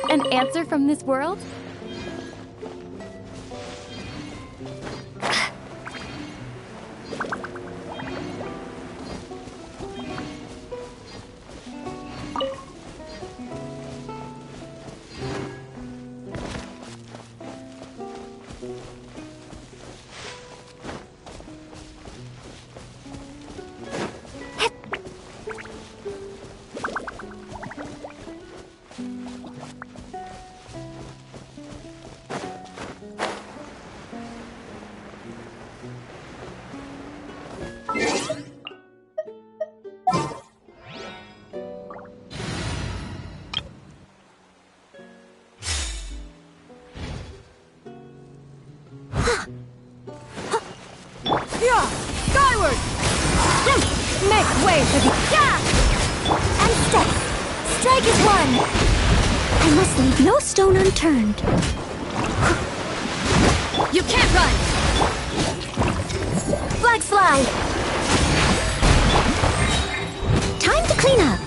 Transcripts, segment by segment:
An answer from this world? Skyward! Make way for the... And step! Strike is one! I must leave no stone unturned. You can't run! Flag slide! Time to clean up!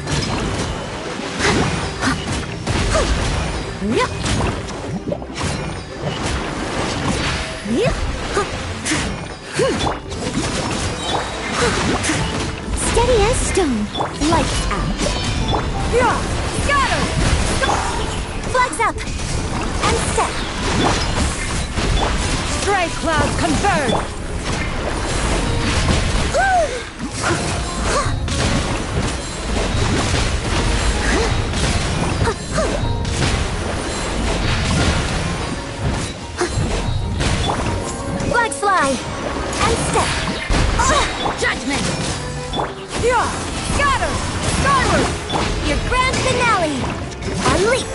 Steady as stone. Lights out. Scatter! Flags up! And step! Stray clouds converge! Flag slide! And step! Judgment! Scatter! Skyward! Your grand finale! A leap!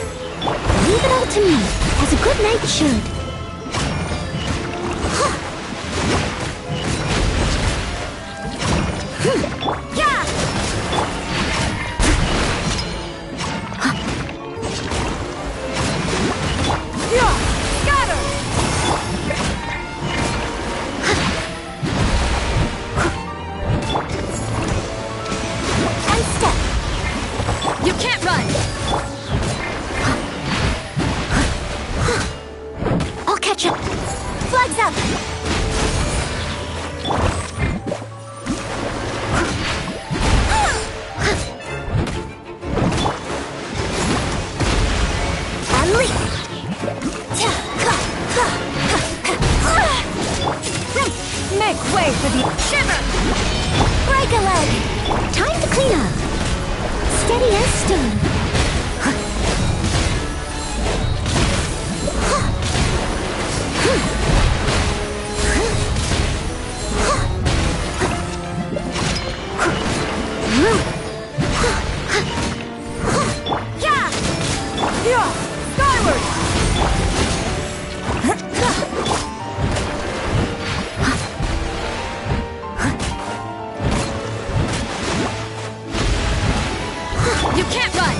Leave it all to me, as a good knight should. You can't run! I'll catch up. Flags up! Make way for the shiver! Break a leg! Time to clean up. Steady as stone. Yeah! Skyward! You can't run!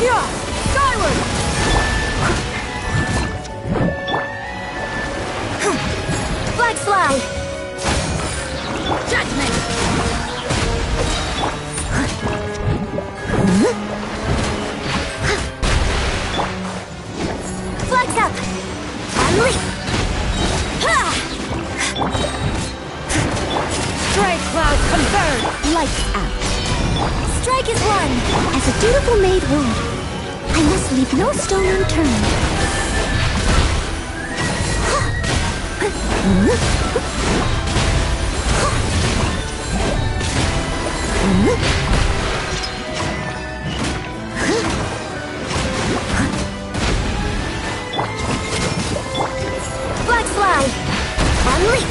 Yeah! Skyward! Flag slide! Judgment! Flags up! Unleash! Stray clouds converge! Lights out. Strike is one. As a dutiful maid would, I must leave no stone unturned. Flag slide! Unleash!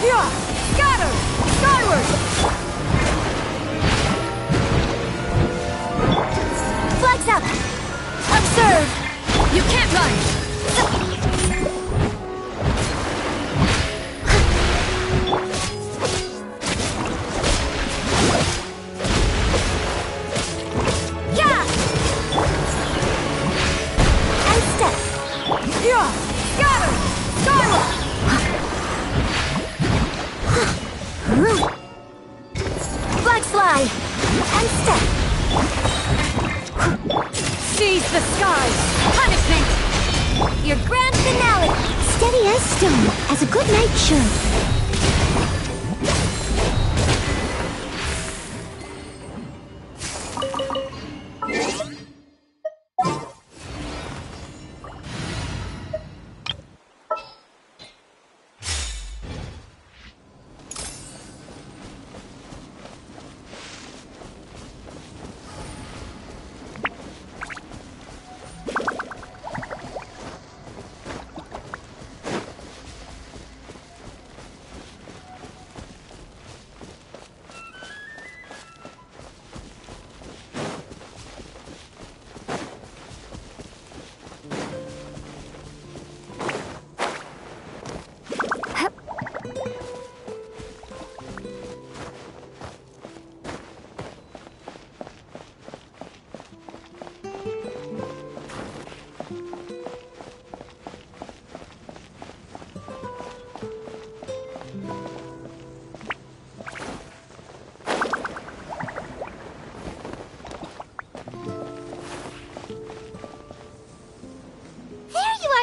Yeah! Scatter! Skyward! Flags up! Observe! You can't run! Yeah! And step! Yeah! Scatter! Skyward! Flag slide! And step! Seize the skies! Punishment! Your grand finale! Steady as stone, as a good knight should.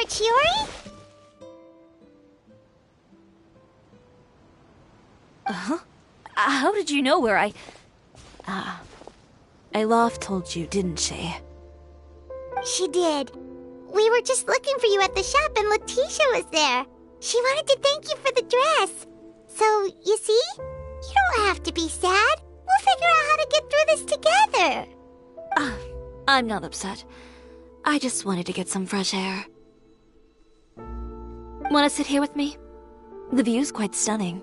Chiori? How did you know where Aloft told you, didn't she? She did. We were just looking for you at the shop and Letitia was there. She wanted to thank you for the dress. So, you see? You don't have to be sad. We'll figure out how to get through this together. I'm not upset. I just wanted to get some fresh air. Want to sit here with me? The view's quite stunning.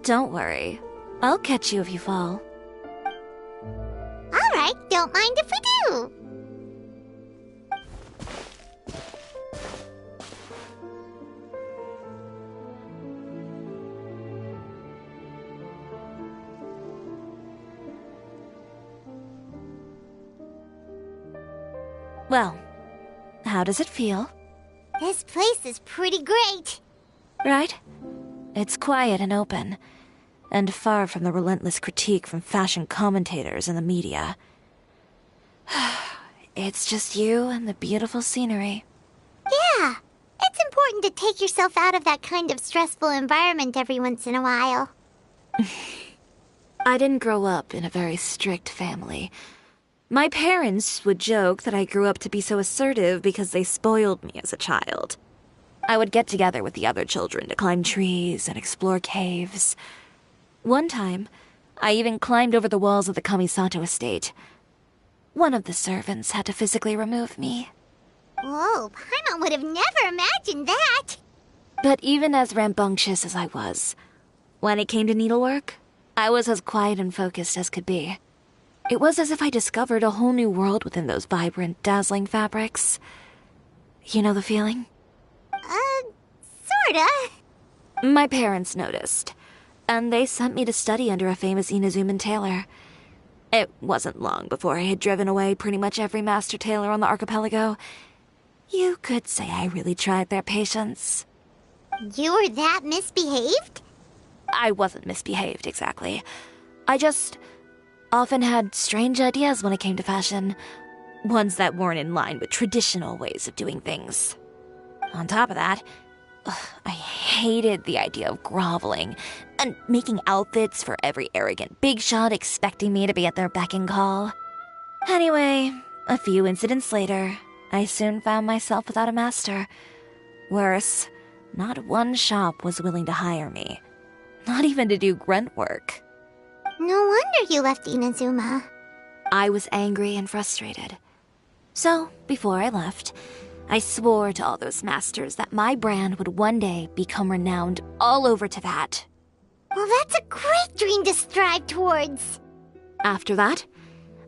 Don't worry. I'll catch you if you fall. All right, don't mind if we do. Well, how does it feel? This place is pretty great. Right? It's quiet and open, and far from the relentless critique from fashion commentators and the media. It's just you and the beautiful scenery. Yeah, it's important to take yourself out of that kind of stressful environment every once in a while. I didn't grow up in a very strict family. My parents would joke that I grew up to be so assertive because they spoiled me as a child. I would get together with the other children to climb trees and explore caves. One time, I even climbed over the walls of the Kamisato estate. One of the servants had to physically remove me. Whoa, Paimon would have never imagined that. But even as rambunctious as I was, when it came to needlework, I was as quiet and focused as could be. It was as if I discovered a whole new world within those vibrant, dazzling fabrics. You know the feeling? Sorta. My parents noticed, and they sent me to study under a famous Inazuman tailor. It wasn't long before I had driven away pretty much every master tailor on the archipelago. You could say I really tried their patience. You were that misbehaved? I wasn't misbehaved, exactly. I just often had strange ideas when it came to fashion. Ones that weren't in line with traditional ways of doing things. On top of that, I hated the idea of groveling and making outfits for every arrogant big shot expecting me to be at their beck and call. Anyway, a few incidents later, I soon found myself without a master. Worse, not one shop was willing to hire me. Not even to do grunt work. No wonder you left Inazuma. I was angry and frustrated. So, before I left, I swore to all those masters that my brand would one day become renowned all over Teyvat. Well, that's a great dream to strive towards. After that,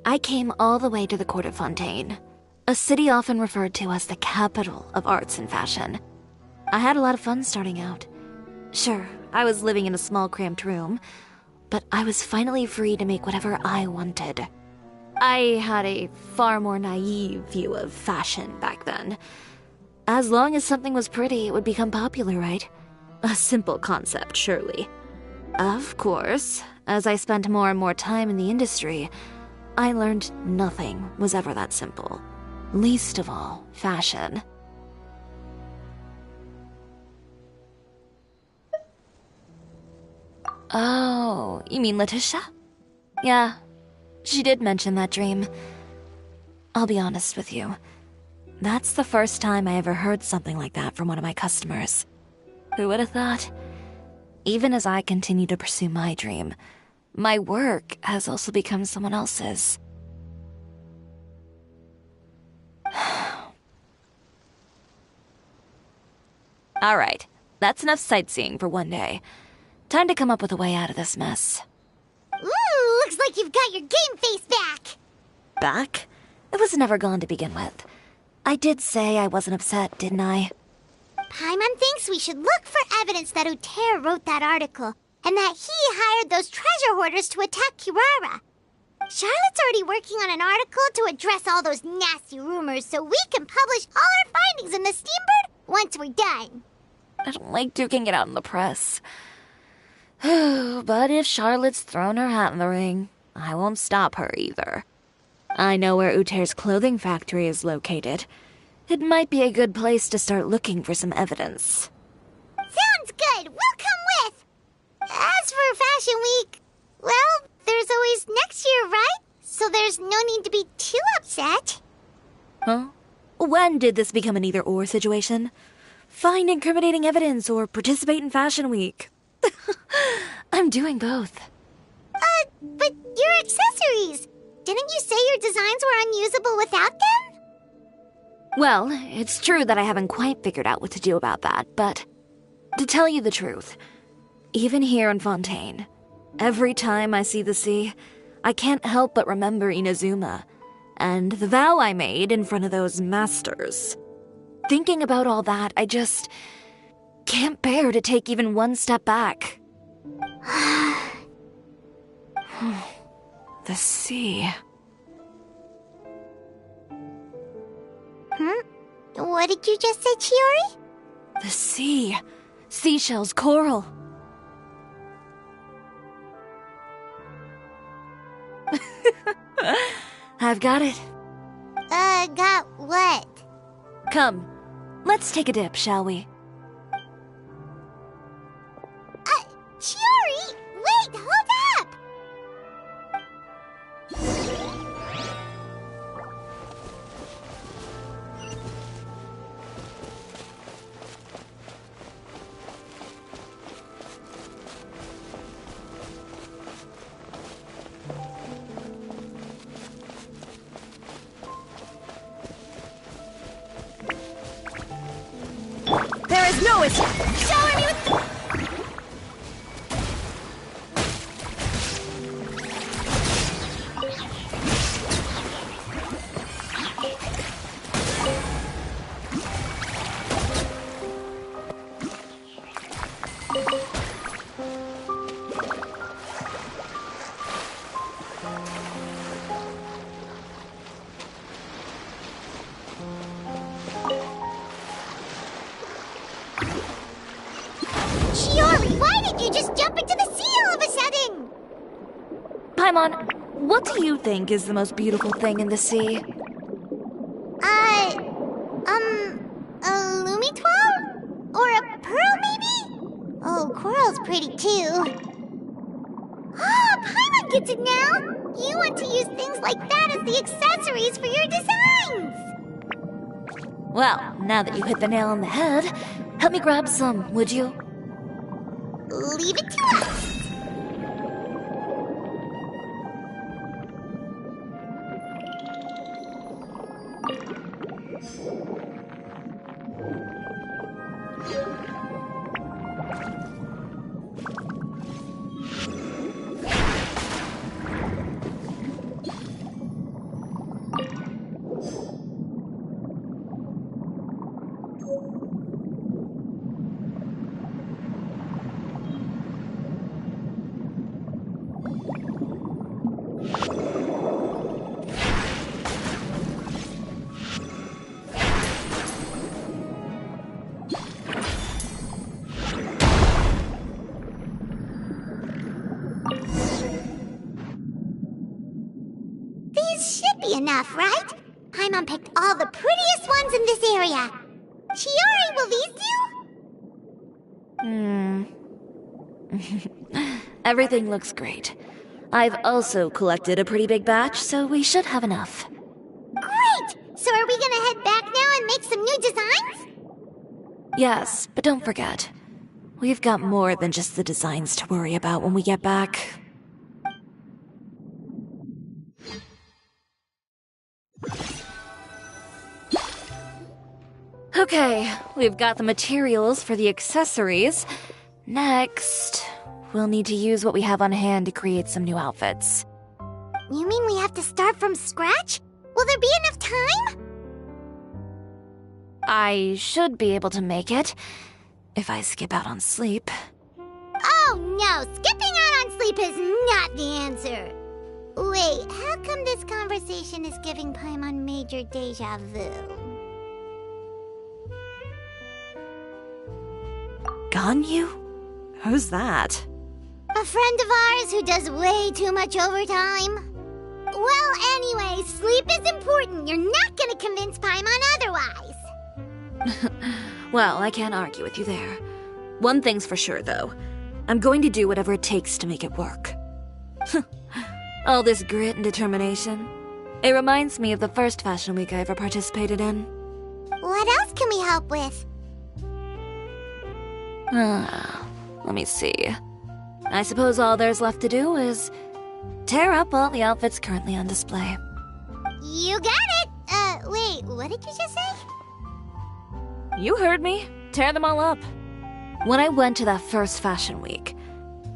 I came all the way to the court of Fontaine, a city often referred to as the capital of arts and fashion. I had a lot of fun starting out. Sure, I was living in a small cramped room, but I was finally free to make whatever I wanted. I had a far more naive view of fashion back then. As long as something was pretty, it would become popular, right? A simple concept, surely. Of course, as I spent more and more time in the industry, I learned nothing was ever that simple. Least of all, fashion. Oh, you mean Letitia? Yeah, she did mention that dream. I'll be honest with you. That's the first time I ever heard something like that from one of my customers. Who would have thought? Even as I continue to pursue my dream, my work has also become someone else's. Alright, that's enough sightseeing for one day. Time to come up with a way out of this mess. Ooh, looks like you've got your game face back. Back? It was never gone to begin with. I did say I wasn't upset, didn't I? Paimon thinks we should look for evidence that Uter wrote that article, and that he hired those treasure hoarders to attack Kirara. Charlotte's already working on an article to address all those nasty rumors so we can publish all our findings in the Steambird once we're done. I don't like duking it out in the press. But if Charlotte's thrown her hat in the ring, I won't stop her either. I know where Uter's clothing factory is located. It might be a good place to start looking for some evidence. Sounds good. We'll come with. As for Fashion Week, well, there's always next year, right? So there's no need to be too upset. Huh? When did this become an either-or situation? Find incriminating evidence or participate in Fashion Week. I'm doing both. But your accessories! Didn't you say your designs were unusable without them? Well, it's true that I haven't quite figured out what to do about that, but to tell you the truth, even here in Fontaine, every time I see the sea, I can't help but remember Inazuma and the vow I made in front of those masters. Thinking about all that, I just can't bear to take even one step back. The sea. What did you just say, Chiori? The sea. Seashells, coral. I've got it. Got what? Come, let's take a dip, shall we? Chiori! Wait, hold up! Know it! Shower me with... Shiori, why did you just jump into the sea all of a sudden? Paimon, what do you think is the most beautiful thing in the sea? A Lumitwell? Or a pearl, maybe? Oh, coral's pretty too. Ah, Paimon gets it now! You want to use things like that as the accessories for your designs! Well, now that you hit the nail on the head, help me grab some, would you? Leave it to us! Enough, right? Paimon picked all the prettiest ones in this area. Shiori, will these do? Everything looks great. I've also collected a pretty big batch, so we should have enough. Great! So are we gonna head back now and make some new designs? Yes, but don't forget, we've got more than just the designs to worry about when we get back. Okay, we've got the materials for the accessories. Next, we'll need to use what we have on hand to create some new outfits. You mean we have to start from scratch? Will there be enough time? I should be able to make it, if I skip out on sleep. Oh no, skipping out on sleep is not the answer. Wait, how come this conversation is giving Paimon major deja vu? Ganyu? Who's that? A friend of ours who does way too much overtime. Well, anyway, sleep is important. You're not gonna convince Paimon otherwise. Well, I can't argue with you there. One thing's for sure, though. I'm going to do whatever it takes to make it work. All this grit and determination. It reminds me of the first fashion week I ever participated in. What else can we help with? Let me see. I suppose all there's left to do is tear up all the outfits currently on display. You got it! Wait, what did you just say? You heard me. Tear them all up. When I went to that first fashion week,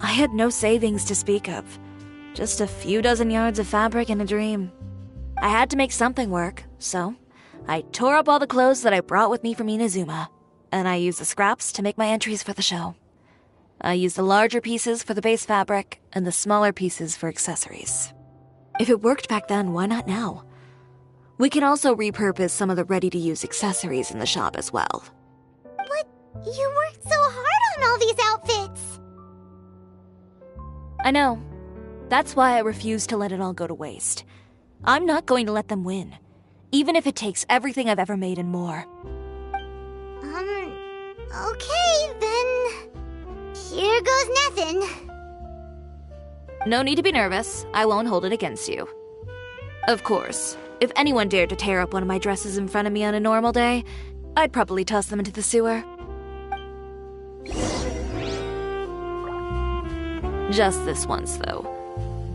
I had no savings to speak of. Just a few dozen yards of fabric and a dream. I had to make something work, so I tore up all the clothes that I brought with me from Inazuma, and I used the scraps to make my entries for the show. I used the larger pieces for the base fabric and the smaller pieces for accessories. If it worked back then, why not now? We can also repurpose some of the ready-to-use accessories in the shop as well. But you worked so hard on all these outfits! I know. That's why I refuse to let it all go to waste. I'm not going to let them win, even if it takes everything I've ever made and more. Okay, then... Here goes nothing. No need to be nervous. I won't hold it against you. Of course, if anyone dared to tear up one of my dresses in front of me on a normal day, I'd probably toss them into the sewer. Just this once, though.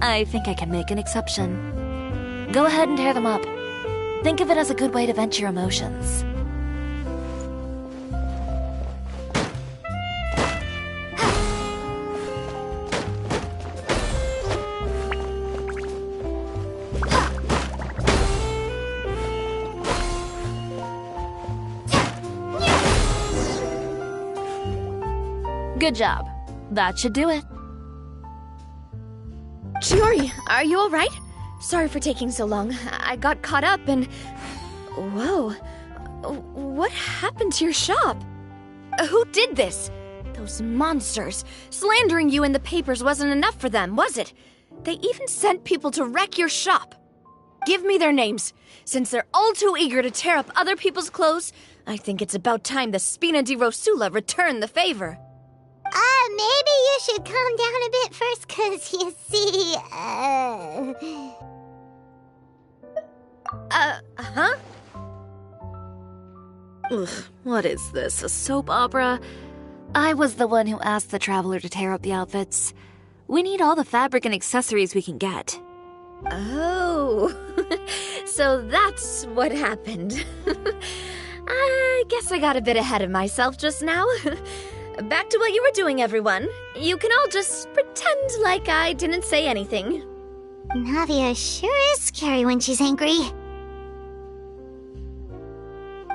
I think I can make an exception. Go ahead and tear them up. Think of it as a good way to vent your emotions. Good job. That should do it. Chiori, are you alright? Sorry for taking so long. I got caught up and... Whoa. What happened to your shop? Who did this? Those monsters. Slandering you in the papers wasn't enough for them, was it? They even sent people to wreck your shop. Give me their names. Since they're all too eager to tear up other people's clothes, I think it's about time the Spina di Rosula return the favor. Maybe you should calm down a bit first, 'cause you see, Huh? Ugh, what is this, a soap opera? I was the one who asked the traveler to tear up the outfits. We need all the fabric and accessories we can get. Oh, so that's what happened. I guess I got a bit ahead of myself just now. Back to what you were doing, everyone. You can all just pretend like I didn't say anything. Navia sure is scary when she's angry.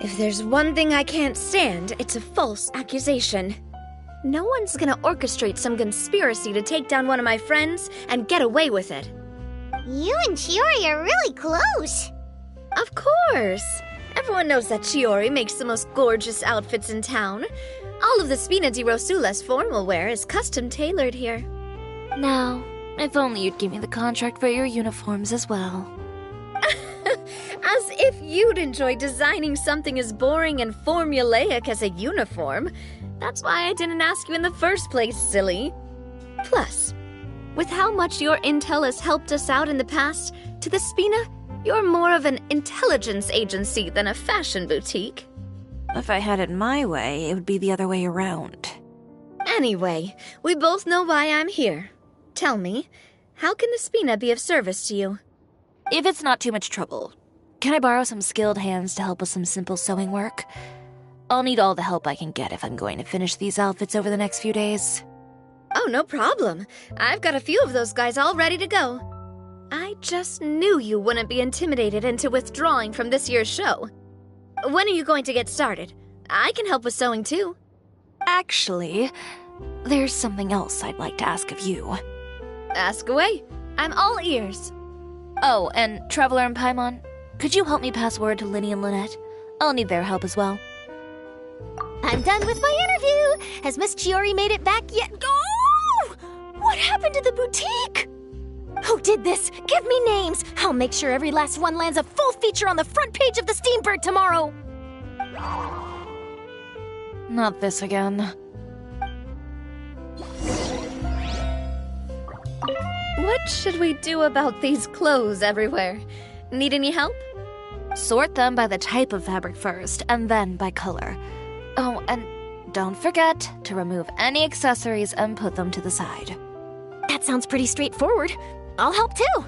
If there's one thing I can't stand, it's a false accusation. No one's gonna orchestrate some conspiracy to take down one of my friends and get away with it. You and Chiori are really close. Of course! Everyone knows that Chiori makes the most gorgeous outfits in town. All of the Spina di Rosula's formal wear is custom-tailored here. Now, if only you'd give me the contract for your uniforms as well. As if you'd enjoy designing something as boring and formulaic as a uniform. That's why I didn't ask you in the first place, silly. Plus, with how much your intel has helped us out in the past, to the Spina, you're more of an intelligence agency than a fashion boutique. If I had it my way, it would be the other way around. Anyway, we both know why I'm here. Tell me, how can the Spina be of service to you? If it's not too much trouble, can I borrow some skilled hands to help with some simple sewing work? I'll need all the help I can get if I'm going to finish these outfits over the next few days. Oh, no problem. I've got a few of those guys all ready to go. I just knew you wouldn't be intimidated into withdrawing from this year's show. When are you going to get started? I can help with sewing too. Actually, there's something else I'd like to ask of you. Ask away. I'm all ears. Oh, and Traveler and Paimon, could you help me pass word to Linny and Lynette? I'll need their help as well. I'm done with my interview! Has Miss Chiori made it back yet? Oh! What happened to the boutique? Who did this? Give me names! I'll make sure every last one lands a full feature on the front page of the Steambird tomorrow! Not this again. What should we do about these clothes everywhere? Need any help? Sort them by the type of fabric first, and then by color. Oh, and don't forget to remove any accessories and put them to the side. That sounds pretty straightforward. I'll help too!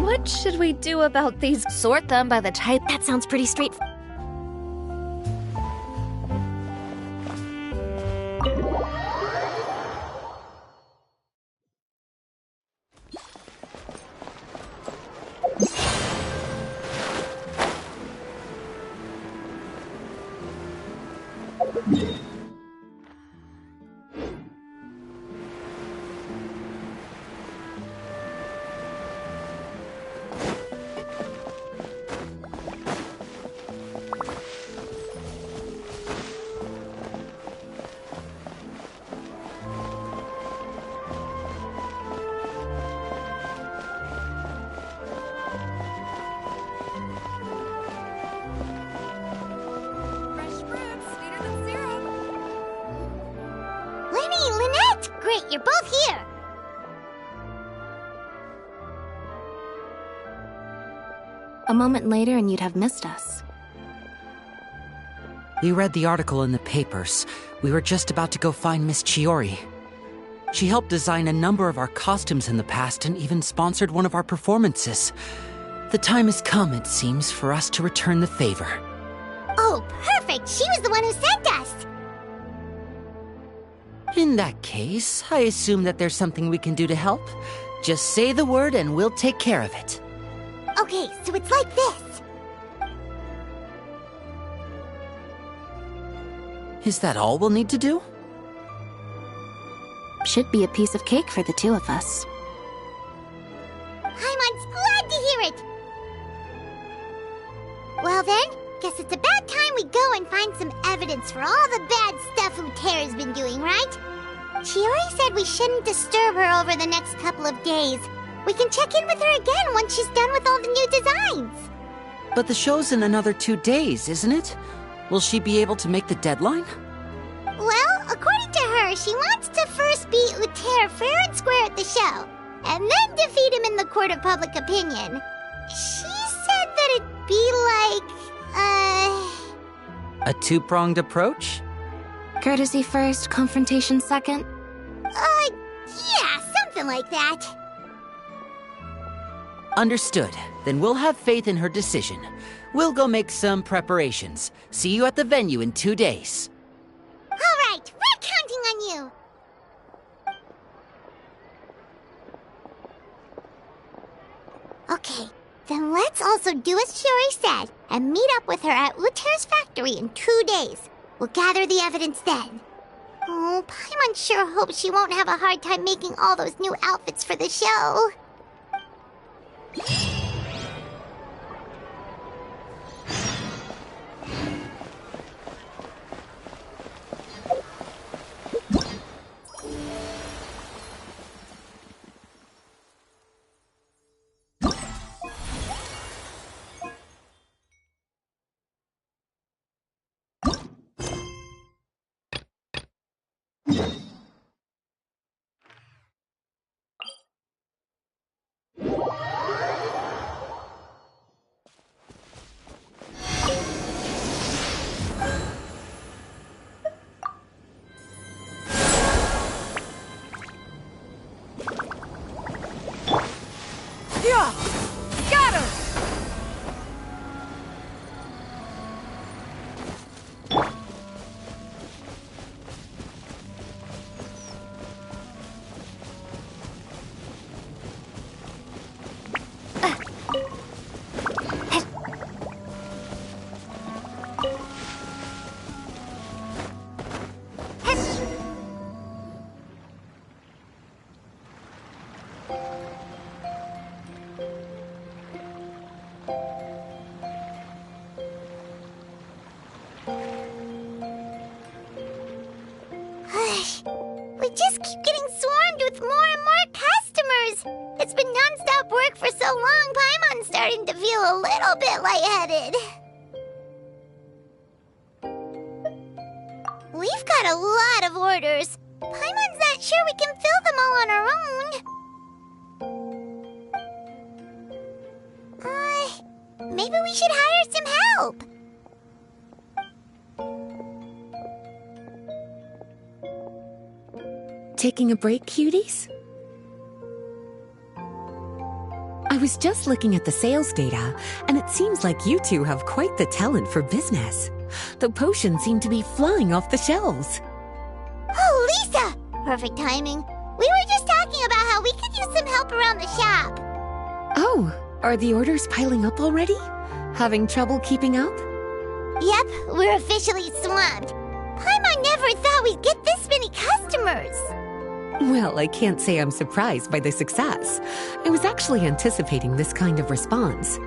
What should we do about these? Sort them by the type. That sounds pretty straightforward. Great, you're both here! A moment later and you'd have missed us. We read the article in the papers. We were just about to go find Miss Chiori. She helped design a number of our costumes in the past and even sponsored one of our performances. The time has come, it seems, for us to return the favor. Oh, perfect! She was the one who sent us! In that case, I assume that there's something we can do to help. Just say the word and we'll take care of it. Okay, so it's like this. Is that all we'll need to do? Should be a piece of cake for the two of us. Paimon's glad to hear it! Well then, guess it's about time we go and find some evidence for all the bad stuff Uterra's been doing, right? Chiori said we shouldn't disturb her over the next couple of days. We can check in with her again once she's done with all the new designs. But the show's in another 2 days, isn't it? Will she be able to make the deadline? Well, according to her, she wants to first beat Uterra fair and square at the show, and then defeat him in the court of public opinion. She said that it'd be like, A two-pronged approach? Courtesy first, confrontation second? yeah, something like that. Understood. Then we'll have faith in her decision. We'll go make some preparations. See you at the venue in 2 days. All right, we're counting on you. Okay, then let's also do as Chiori said and meet up with her at Uterra's factory in 2 days. We'll gather the evidence then. Oh, Paimon sure hopes she won't have a hard time making all those new outfits for the show. Got her! We just keep getting swarmed with more and more customers. It's been non-stop work for so long, Paimon's starting to feel a little bit lightheaded. We've got a lot of orders. Paimon's not sure we can fill them all on our own. Maybe we should hire some help. Taking a break, cuties? I was just looking at the sales data, and it seems like you two have quite the talent for business. The potions seem to be flying off the shelves. Oh, Lisa! Perfect timing. We were just talking about how we could use some help around the shop. Oh, are the orders piling up already? Having trouble keeping up? Yep, we're officially swamped. Paimon never thought we'd get this many customers. Well, I can't say I'm surprised by the success. I was actually anticipating this kind of response.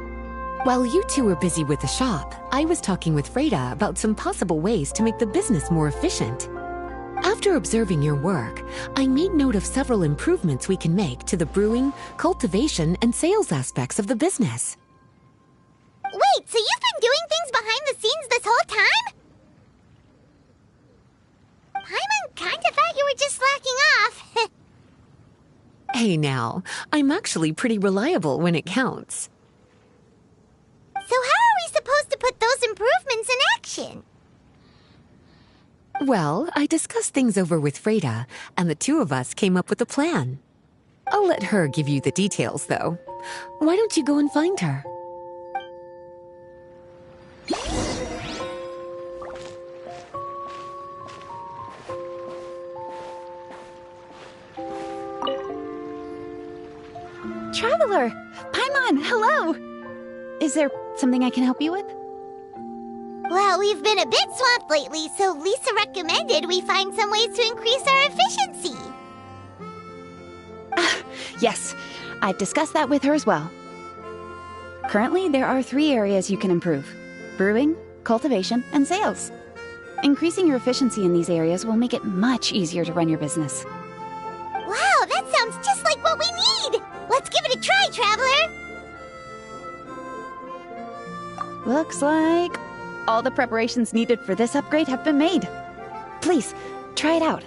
While you two were busy with the shop, I was talking with Freda about some possible ways to make the business more efficient. After observing your work, I made note of several improvements we can make to the brewing, cultivation, and sales aspects of the business. Wait, so you've been doing things behind the scenes this whole time? Paimon kinda thought you were just slacking off. Hey now, I'm actually pretty reliable when it counts. So how are we supposed to put those improvements in action? Well, I discussed things over with Freda, and the two of us came up with a plan. I'll let her give you the details, though. Why don't you go and find her? Traveler! Paimon, hello! Is there something I can help you with? Well, we We've been a bit swamped lately, so Lisa recommended we find some ways to increase our efficiency. Yes, I've discussed that with her as well. Currently, there are 3 areas you can improve: brewing, cultivation, and sales. Increasing your efficiency in these areas will make it much easier to run your business. Wow, that sounds just like what we need! Let's give it a try, Traveler! Looks like all the preparations needed for this upgrade have been made. Please, try it out.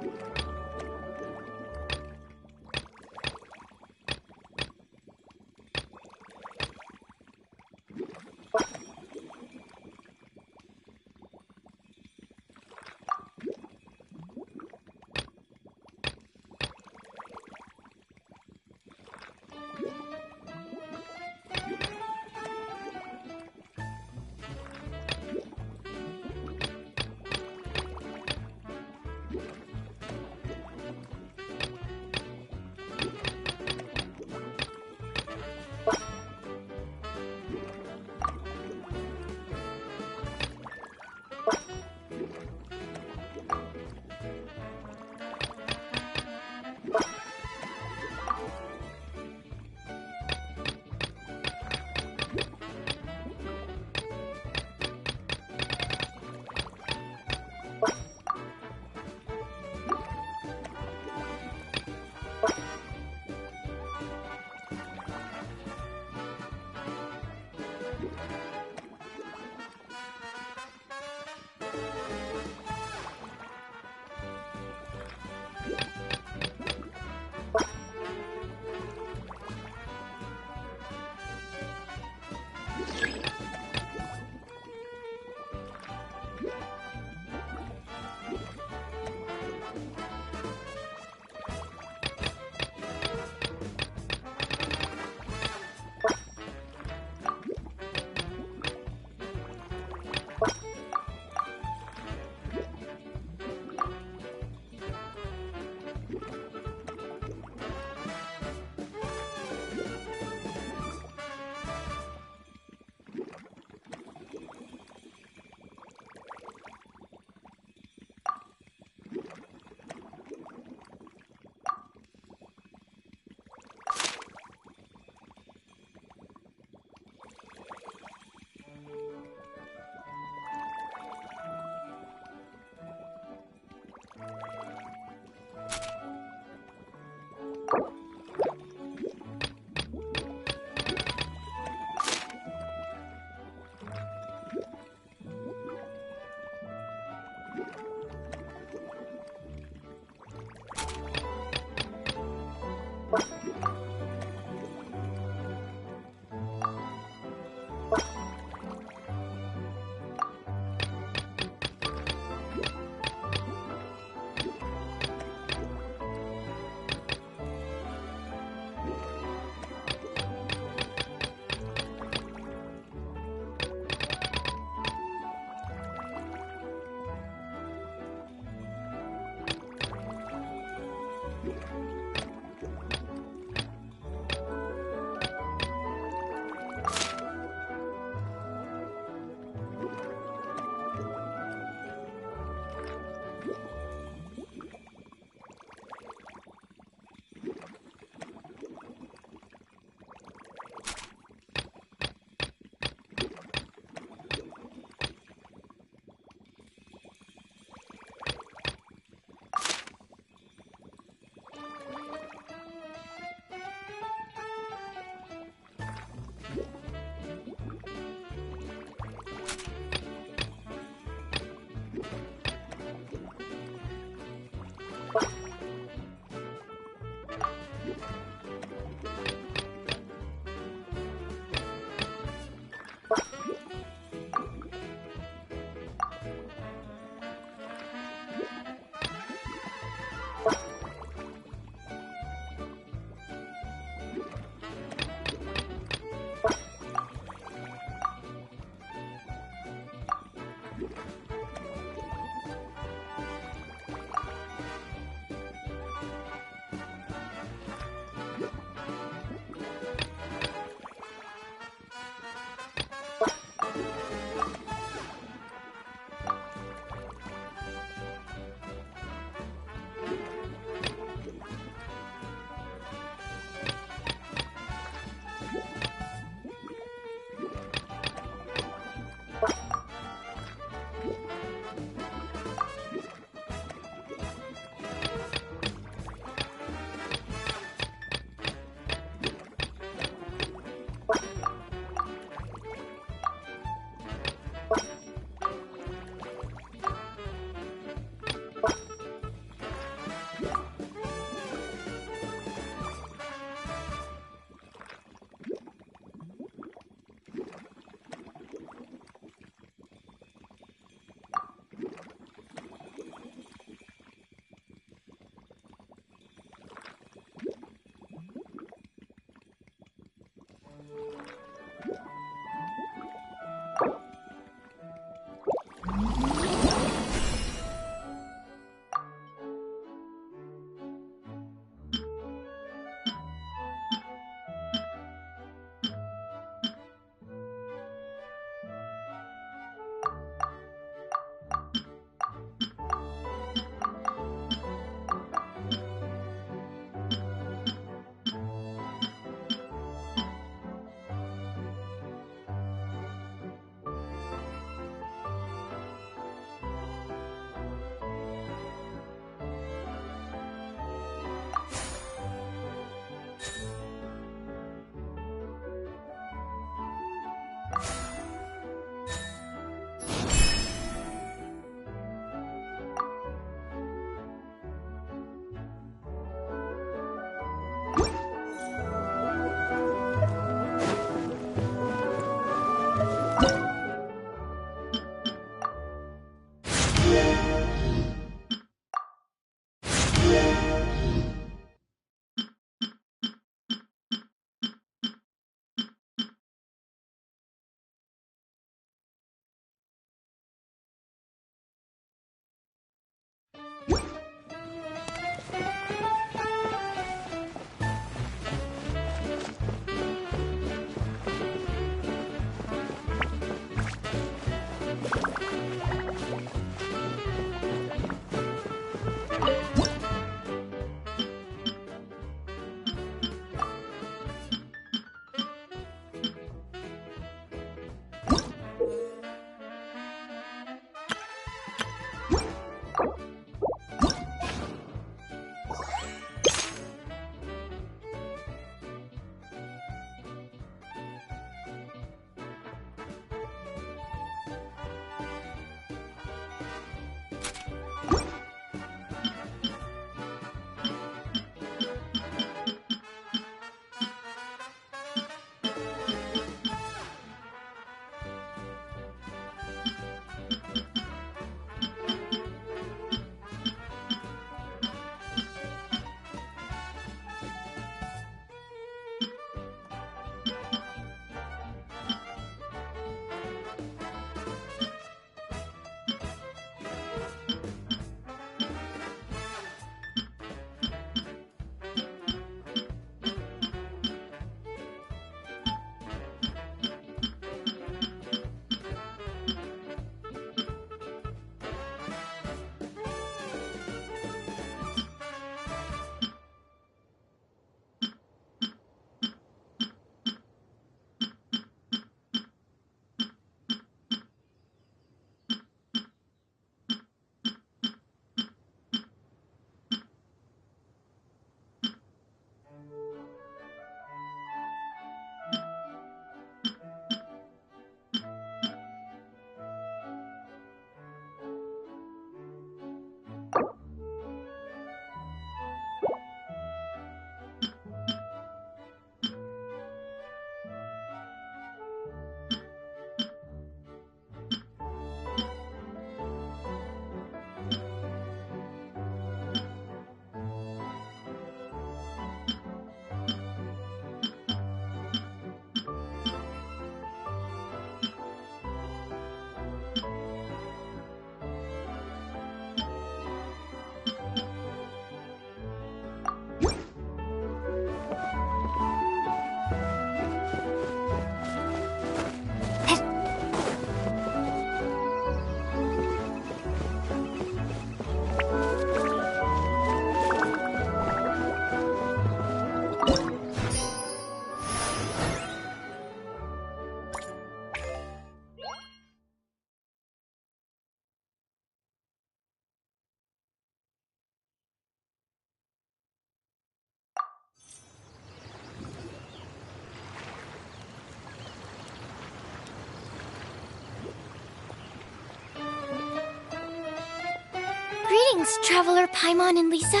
Greetings, Traveler Paimon and Lisa.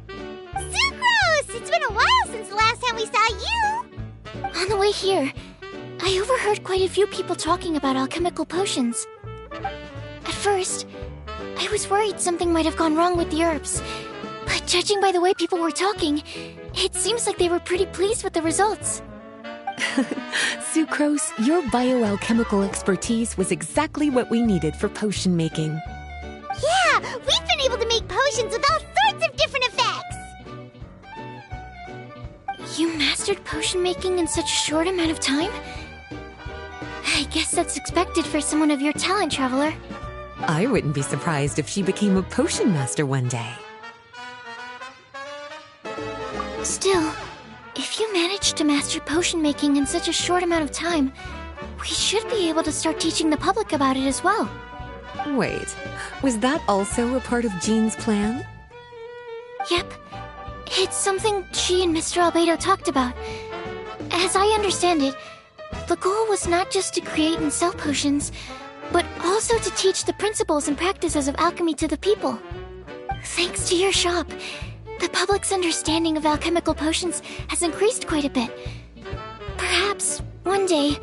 Sucrose! It's been a while since the last time we saw you! On the way here, I overheard quite a few people talking about alchemical potions. At first, I was worried something might have gone wrong with the herbs, but judging by the way people were talking, it seems like they were pretty pleased with the results. Sucrose, your bioalchemical expertise was exactly what we needed for potion making. Yeah, we've been able to make potions with all sorts of different effects! You mastered potion making in such a short amount of time? I guess that's expected for someone of your talent, Traveler. I wouldn't be surprised if she became a potion master one day. Still, if you managed to master potion making in such a short amount of time, we should be able to start teaching the public about it as well. Wait, was that also a part of Jean's plan? Yep. It's something she and Mr. Albedo talked about. As I understand it, the goal was not just to create and sell potions, but also to teach the principles and practices of alchemy to the people. Thanks to your shop, the public's understanding of alchemical potions has increased quite a bit. Perhaps, one day,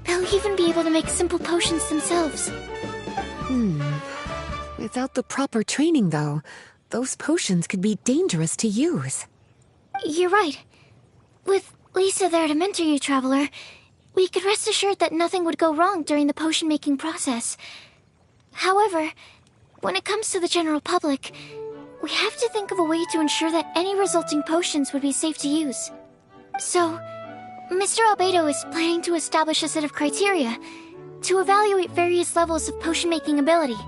they'll even be able to make simple potions themselves. Without the proper training, though, those potions could be dangerous to use. You're right. With Lisa there to mentor you, Traveler, we could rest assured that nothing would go wrong during the potion-making process. However, when it comes to the general public, we have to think of a way to ensure that any resulting potions would be safe to use. So, Mr. Albedo is planning to establish a set of criteria to evaluate various levels of potion-making ability.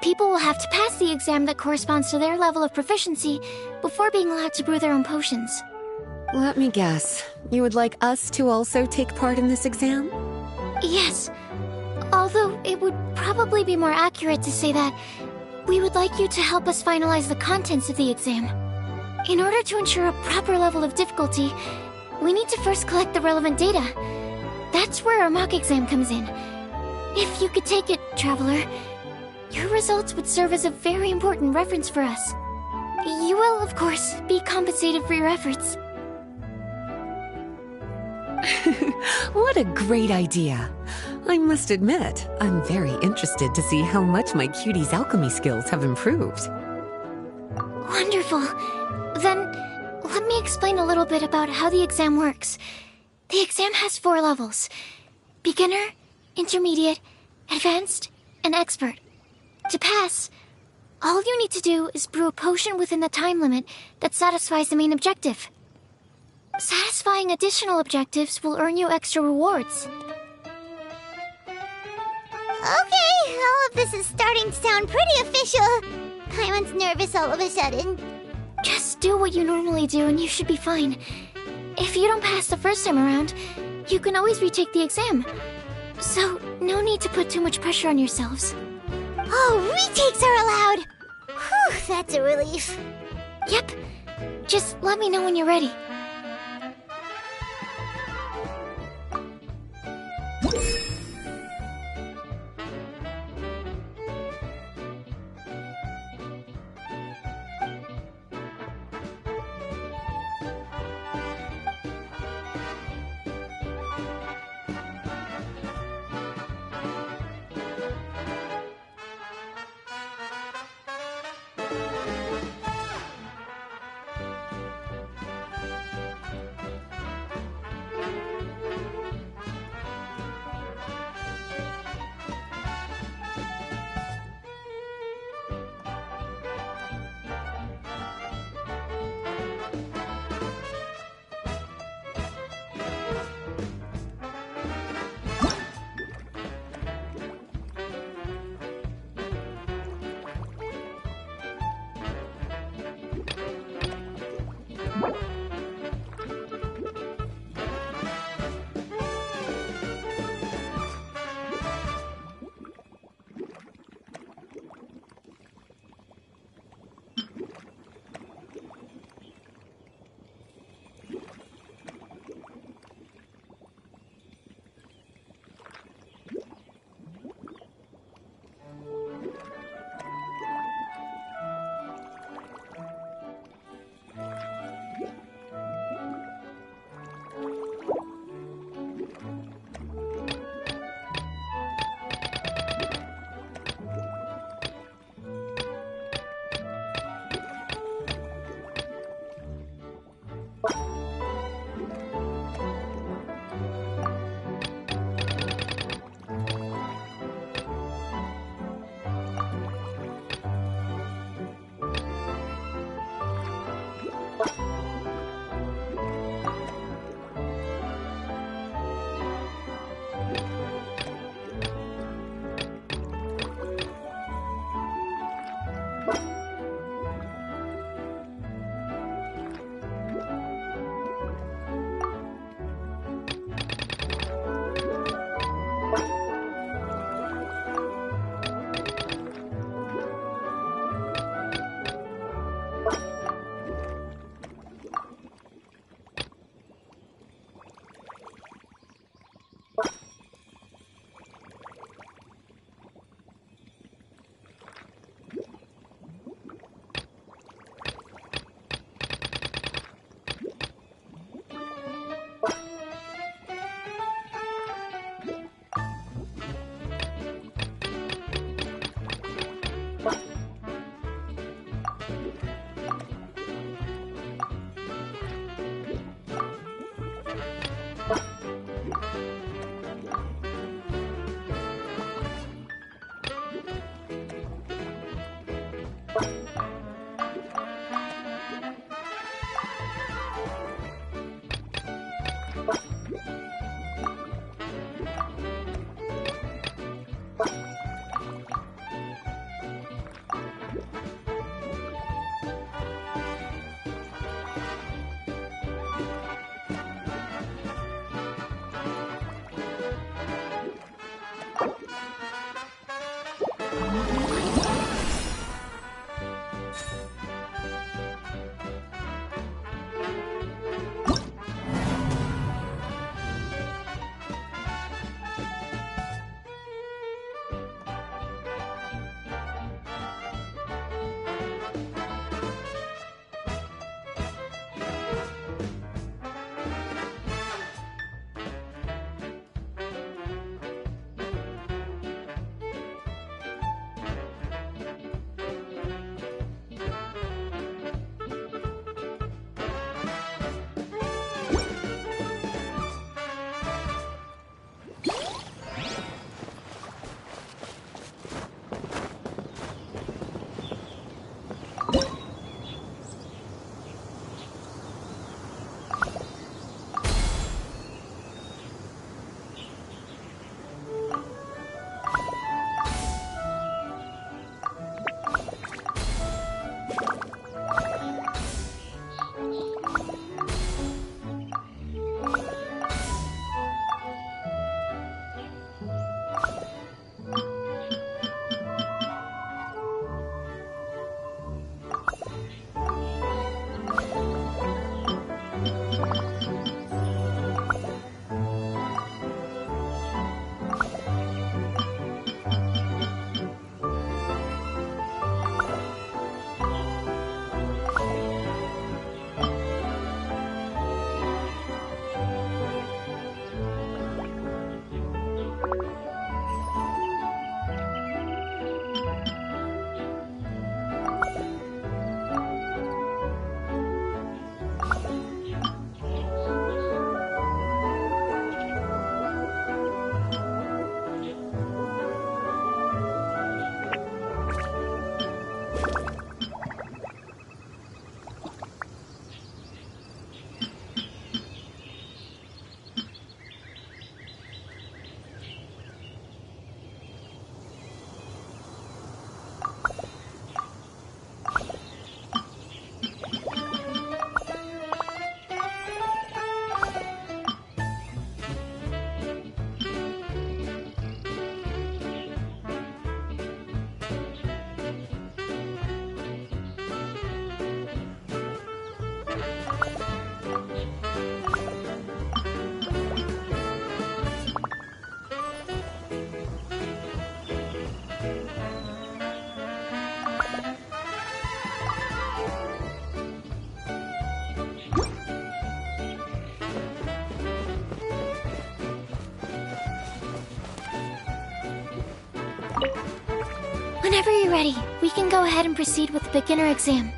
People will have to pass the exam that corresponds to their level of proficiency before being allowed to brew their own potions. Let me guess. You would like us to also take part in this exam? Yes. Although it would probably be more accurate to say that we would like you to help us finalize the contents of the exam. In order to ensure a proper level of difficulty, we need to first collect the relevant data. That's where our mock exam comes in. If you could take it, Traveler, your results would serve as a very important reference for us. You will, of course, be compensated for your efforts. What a great idea! I must admit, I'm very interested to see how much my cutie's alchemy skills have improved. Wonderful. Then, let me explain a little bit about how the exam works. The exam has 4 levels: beginner, intermediate, advanced, and expert. To pass, all you need to do is brew a potion within the time limit that satisfies the main objective. Satisfying additional objectives will earn you extra rewards. Okay, all of this is starting to sound pretty official. Paimon's nervous all of a sudden. Just do what you normally do and you should be fine. If you don't pass the first time around, you can always retake the exam. So, no need to put too much pressure on yourselves. Oh, retakes are allowed! Whew, that's a relief. Yep. Just let me know when you're ready. Whenever you're ready, we can go ahead and proceed with the beginner exam.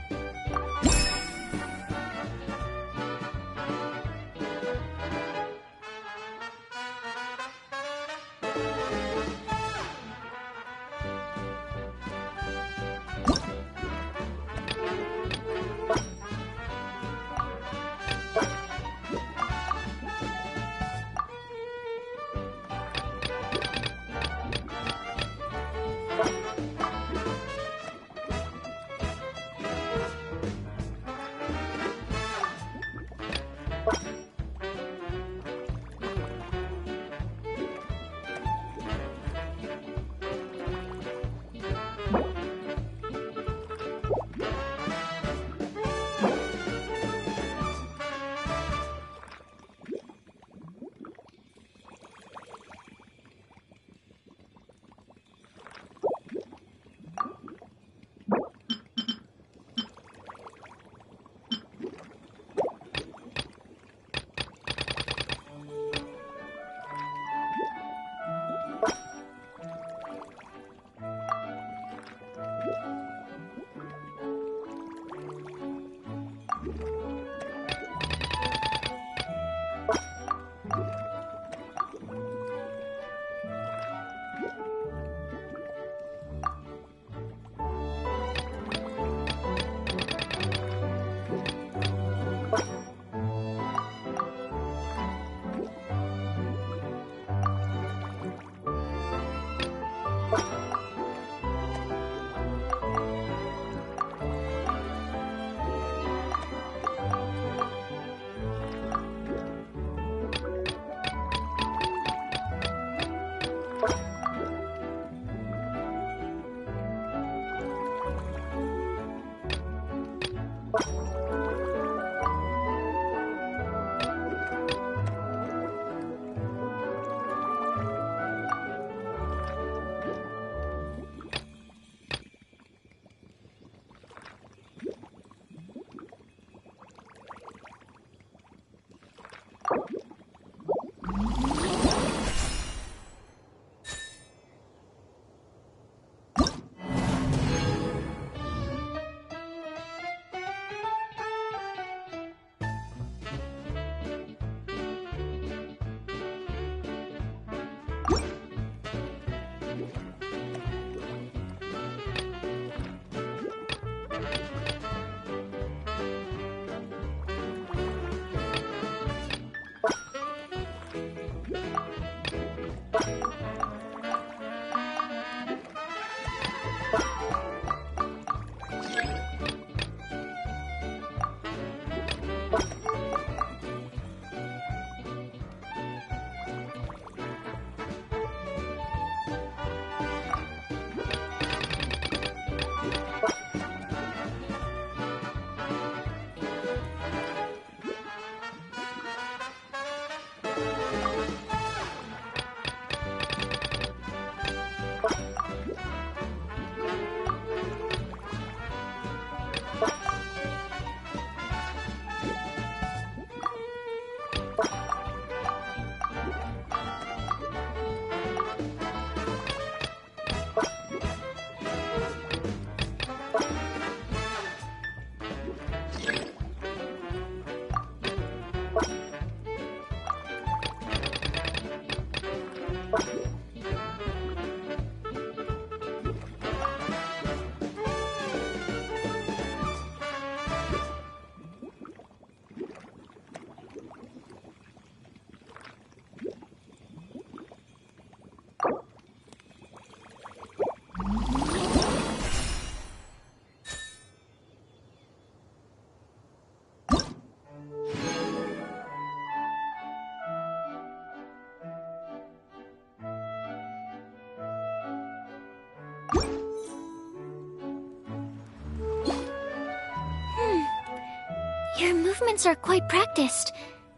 Your movements are quite practiced,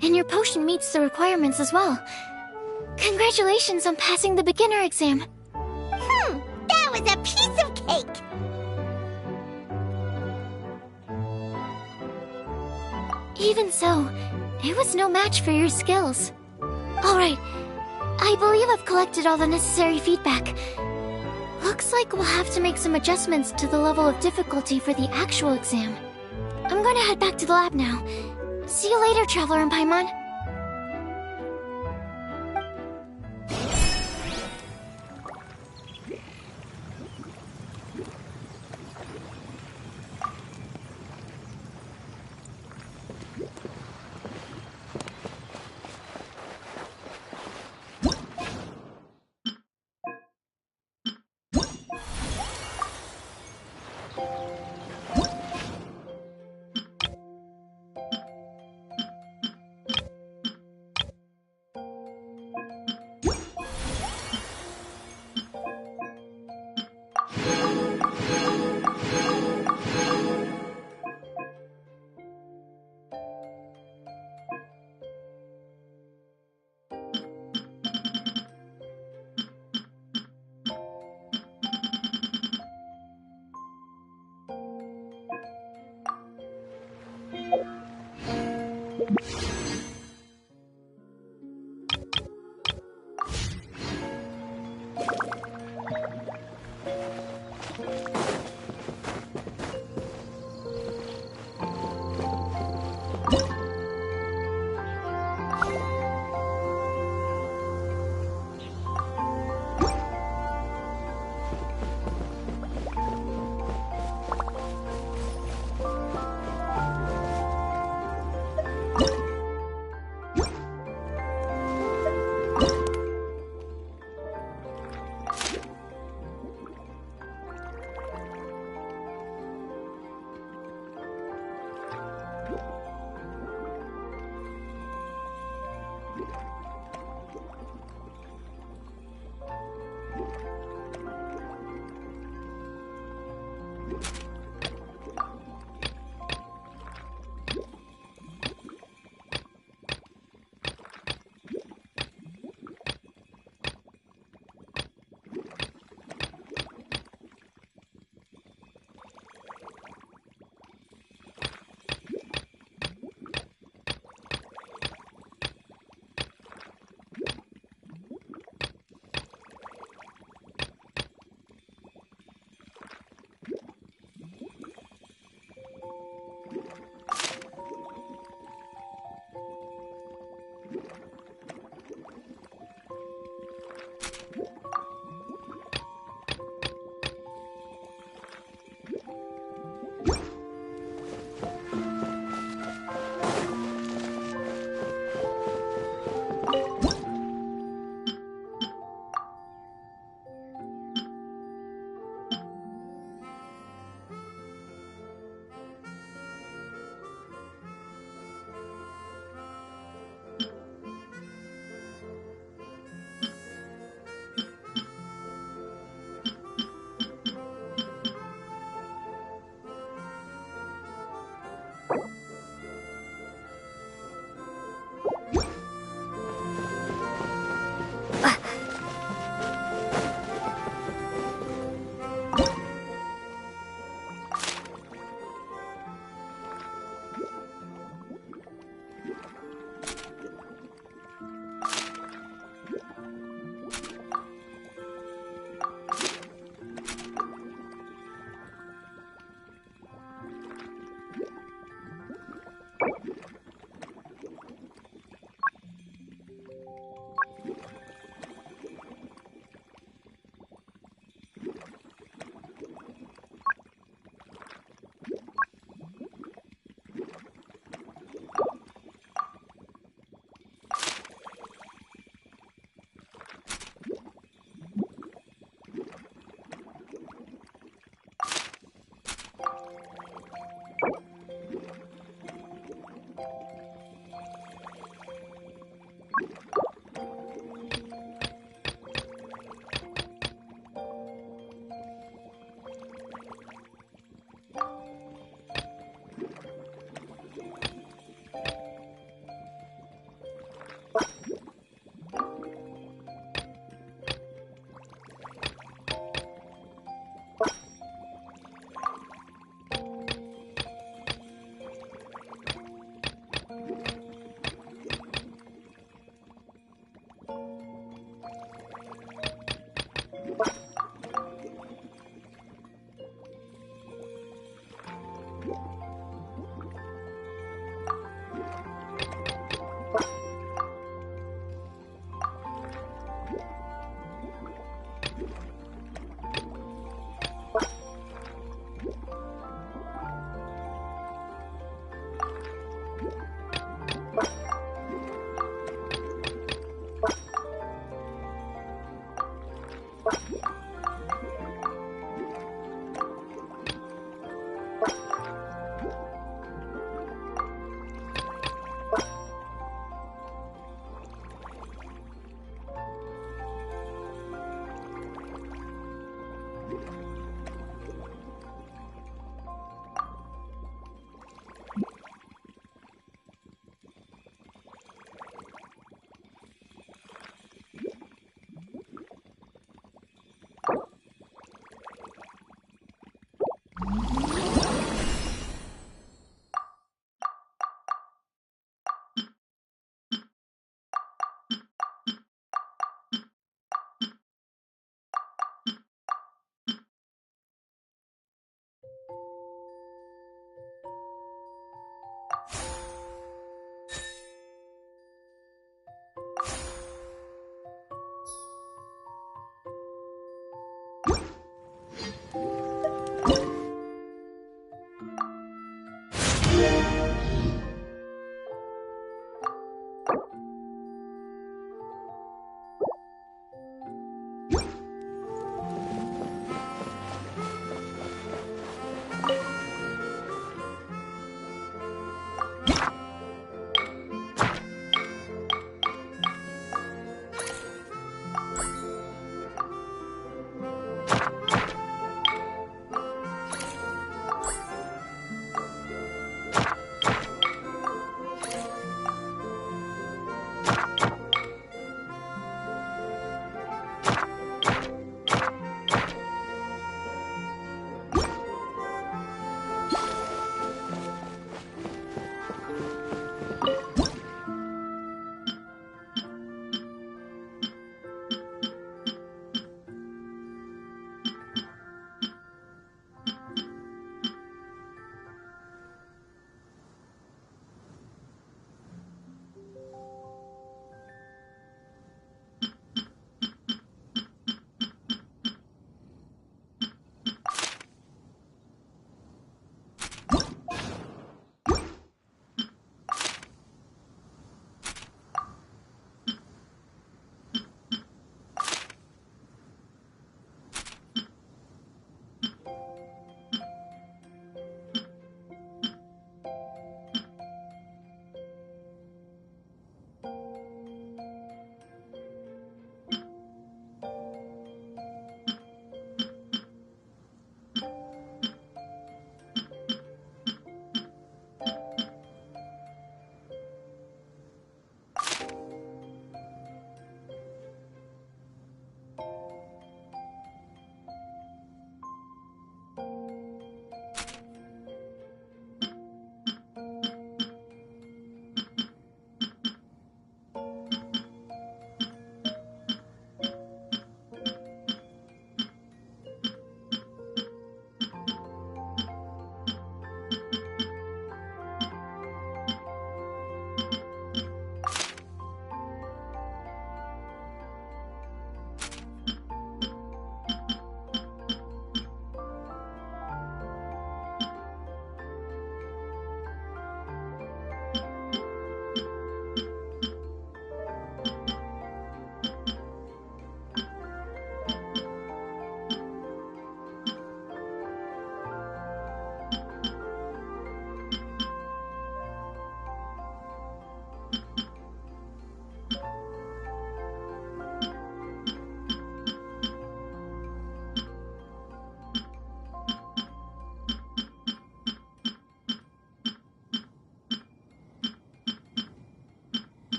and your potion meets the requirements as well. Congratulations on passing the beginner exam. That was a piece of cake! Even so, it was no match for your skills. Alright, I believe I've collected all the necessary feedback. Looks like we'll have to make some adjustments to the level of difficulty for the actual exam. I'm gonna head back to the lab now. See you later, Traveler and Paimon.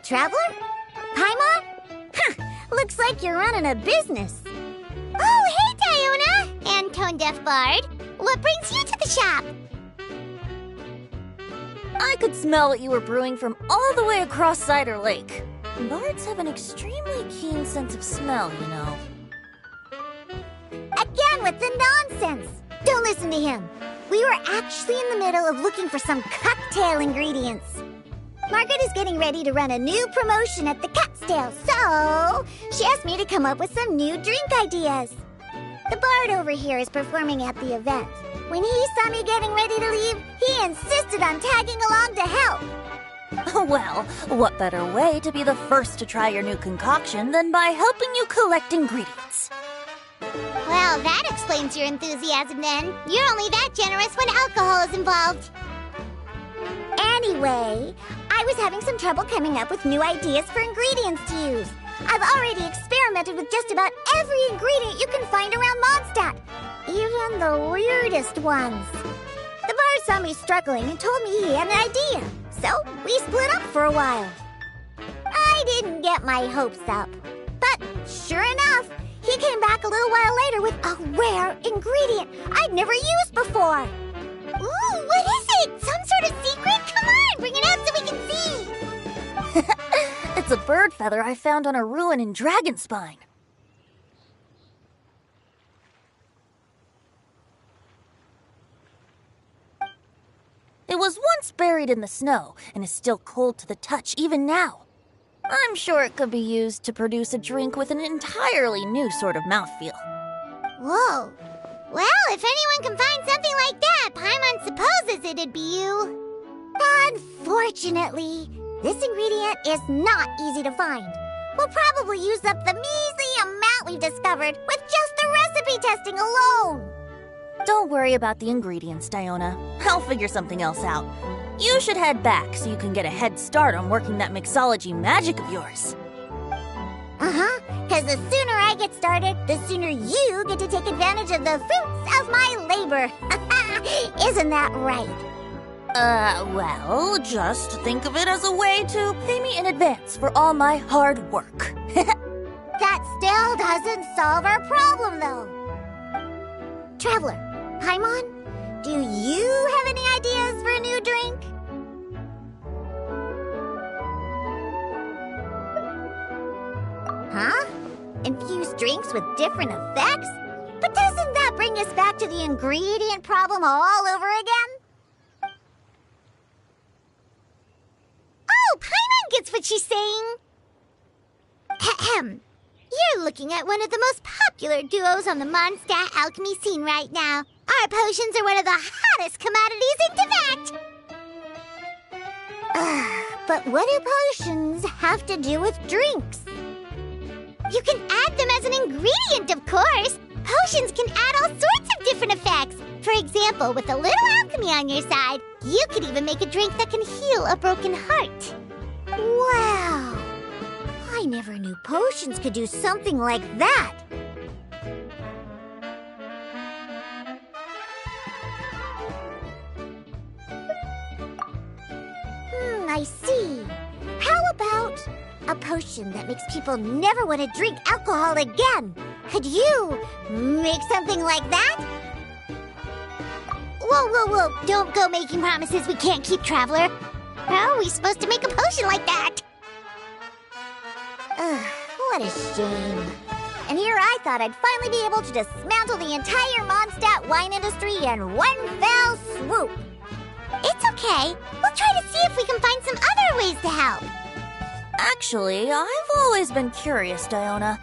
Traveler? Paimon? Huh, looks like you're running a business. Oh, hey, Diona! And Tone Deaf Bard. What brings you to the shop? I could smell what you were brewing from all the way across Cider Lake. Bards have an extremely keen sense of smell, you know. Again with the nonsense! Don't listen to him. We were actually in the middle of looking for some cocktail ingredients. Margaret is getting ready to run a new promotion at the Catstail, so she asked me to come up with some new drink ideas. The bard over here is performing at the event. When he saw me getting ready to leave, he insisted on tagging along to help. Well, what better way to be the first to try your new concoction than by helping you collect ingredients? Well, that explains your enthusiasm then. You're only that generous when alcohol is involved. Anyway, I was having some trouble coming up with new ideas for ingredients to use. I've already experimented with just about every ingredient you can find around Mondstadt, even the weirdest ones. The bar saw me struggling and told me he had an idea, so we split up for a while. I didn't get my hopes up, but sure enough, he came back a little while later with a rare ingredient I'd never used before. Ooh, what is it? Some sort of secret? Come on, bring it out so we can see. It's a bird feather I found on a ruin in Dragonspine. It was once buried in the snow and is still cold to the touch even now. I'm sure it could be used to produce a drink with an entirely new sort of mouthfeel. Whoa. Well, if anyone can find something like that, Paimon supposes it'd be you. Unfortunately, this ingredient is not easy to find. We'll probably use up the measly amount we've discovered with just the recipe testing alone. Don't worry about the ingredients, Diona. I'll figure something else out. You should head back so you can get a head start on working that mixology magic of yours. Uh-huh. Because the sooner I get started, the sooner you get to take advantage of the fruits of my labor. Isn't that right? Well, just think of it as a way to pay me in advance for all my hard work. That still doesn't solve our problem, though. Traveler, Paimon, do you have any ideas for a new drink? Huh? Infused drinks with different effects? But doesn't that bring us back to the ingredient problem all over again? Oh, Paimon gets what she's saying. Ahem. You're looking at one of the most popular duos on the Mondstadt alchemy scene right now. Our potions are one of the hottest commodities in Tibet. But what do potions have to do with drinks? You can add them as an ingredient, of course. Potions can add all sorts of different effects. For example, with a little alchemy on your side, you could even make a drink that can heal a broken heart. Wow! I never knew potions could do something like that. I see. How about a potion that makes people never want to drink alcohol again? Could you make something like that? Whoa. Don't go making promises we can't keep, Traveler. How are we supposed to make a potion like that? What a shame. And here I thought I'd finally be able to dismantle the entire Mondstadt wine industry in one fell swoop. It's okay. We'll try to see if we can find some other ways to help. Actually, I've always been curious, Diona.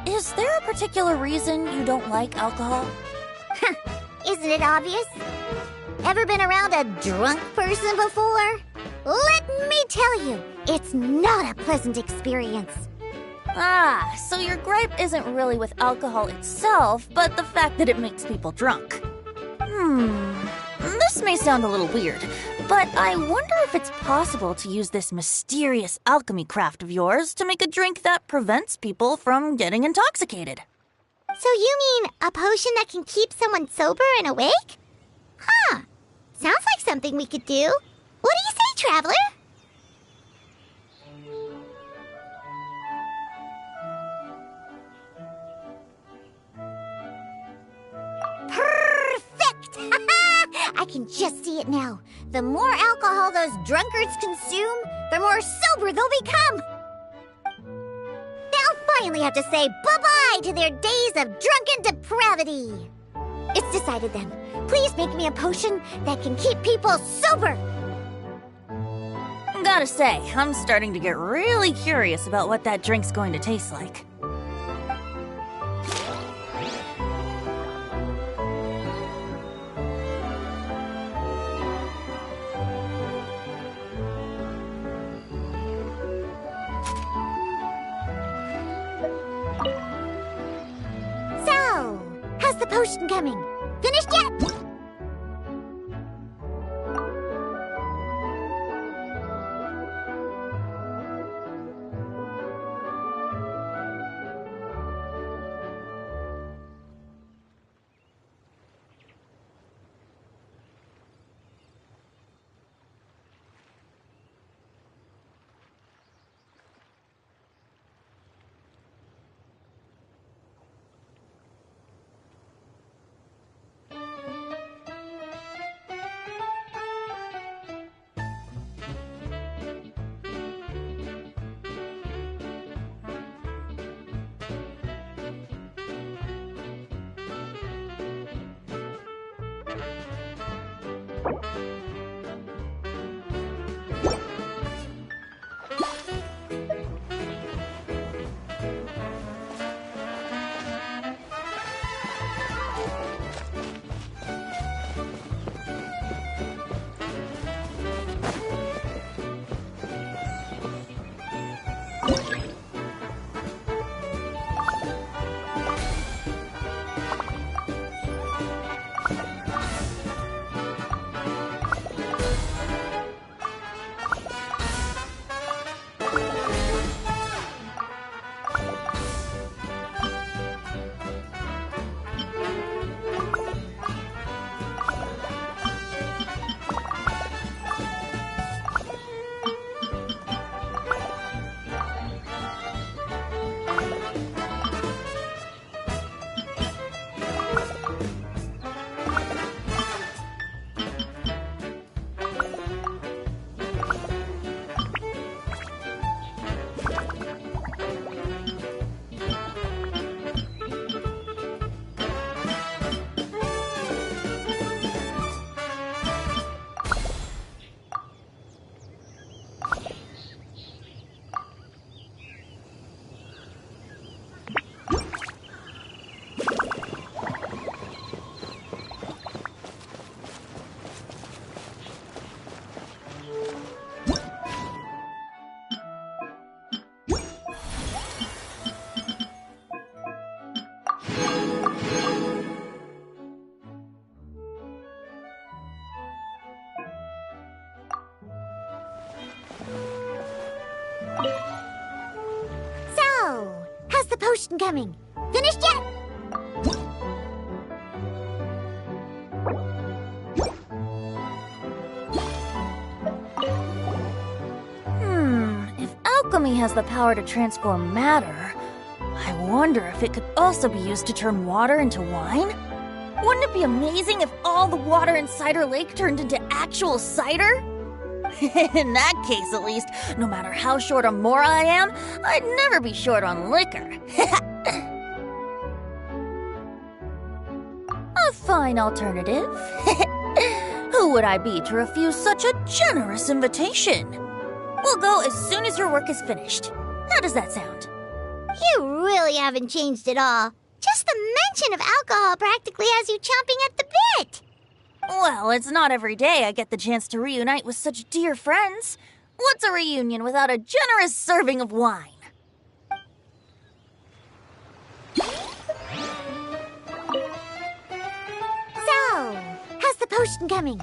Is there a particular reason you don't like alcohol? Isn't it obvious? Ever been around a drunk person before? Let me tell you, it's not a pleasant experience. Ah, so your gripe isn't really with alcohol itself, but the fact that it makes people drunk. This may sound a little weird, but I wonder if it's possible to use this mysterious alchemy craft of yours to make a drink that prevents people from getting intoxicated. So you mean a potion that can keep someone sober and awake? Huh. Sounds like something we could do. What do you say, Traveler? Perfect! I can just see it now. The more alcohol those drunkards consume, the more sober they'll become. They'll finally have to say bye-bye to their days of drunken depravity. It's decided then. Please make me a potion that can keep people sober. Gotta say, I'm starting to get really curious about what that drink's going to taste like. So, how's the potion coming? Finished yet? potion coming? Finished yet? If alchemy has the power to transform matter, I wonder if it could also be used to turn water into wine? Wouldn't it be amazing if all the water in Cider Lake turned into actual cider? In that case, at least, no matter how short on more I am, I'd never be short on liquor. A fine alternative. Who would I be to refuse such a generous invitation? We'll go as soon as your work is finished. How does that sound? You really haven't changed at all. Just the mention of alcohol practically has you chomping at the bit. Well, it's not every day I get the chance to reunite with such dear friends. What's a reunion without a generous serving of wine? So, how's the potion coming?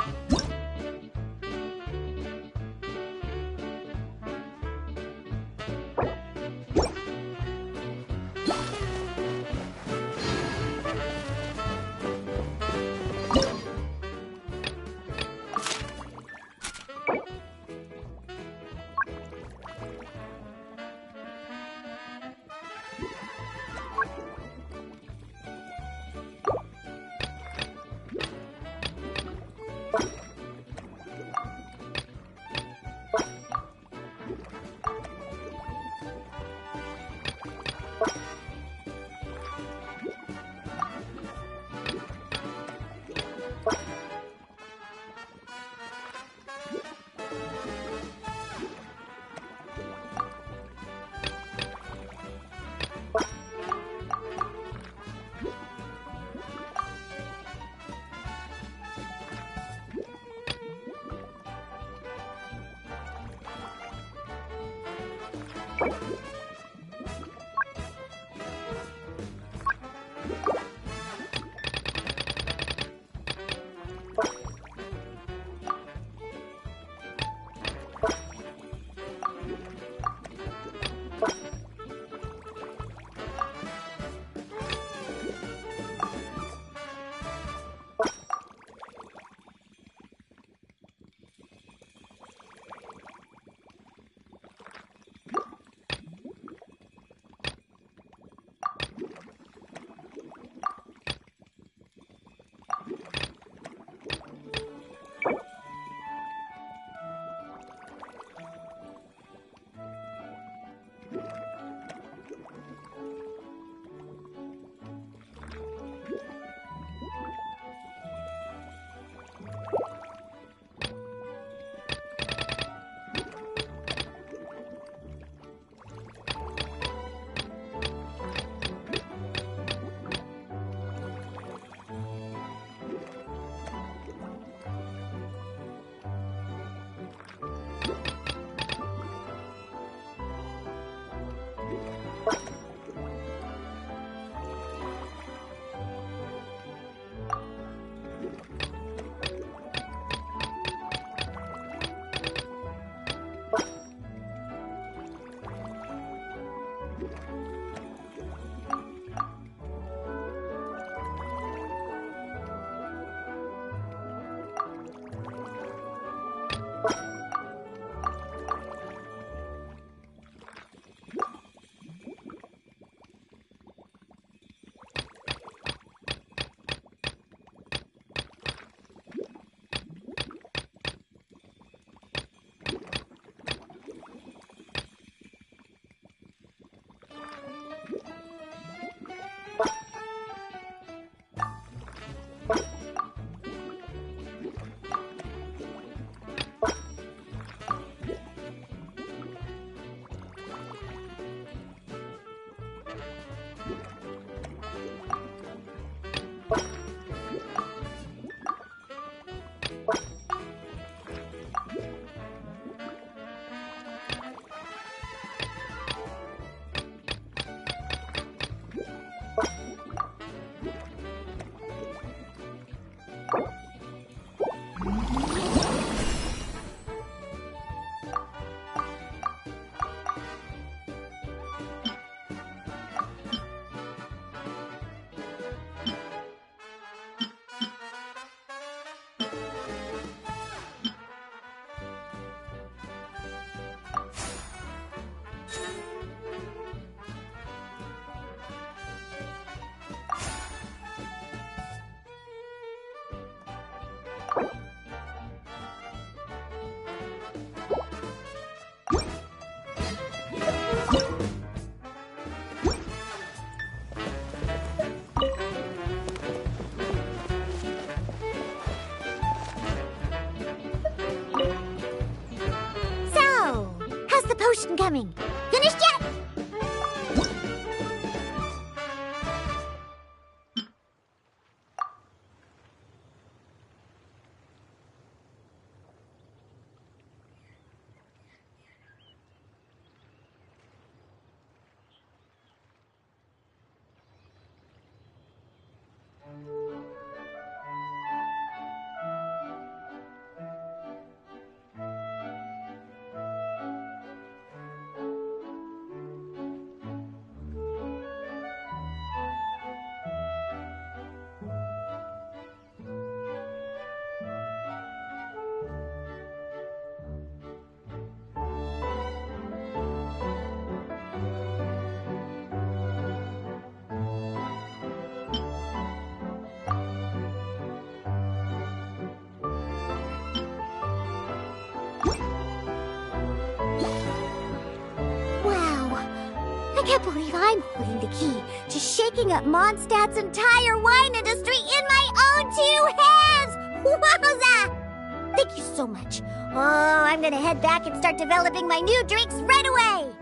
can't believe I'm holding the key to shaking up Mondstadt's entire wine industry in my own 2 hands! Wowza! Thank you so much. Oh, I'm gonna head back and start developing my new drinks right away!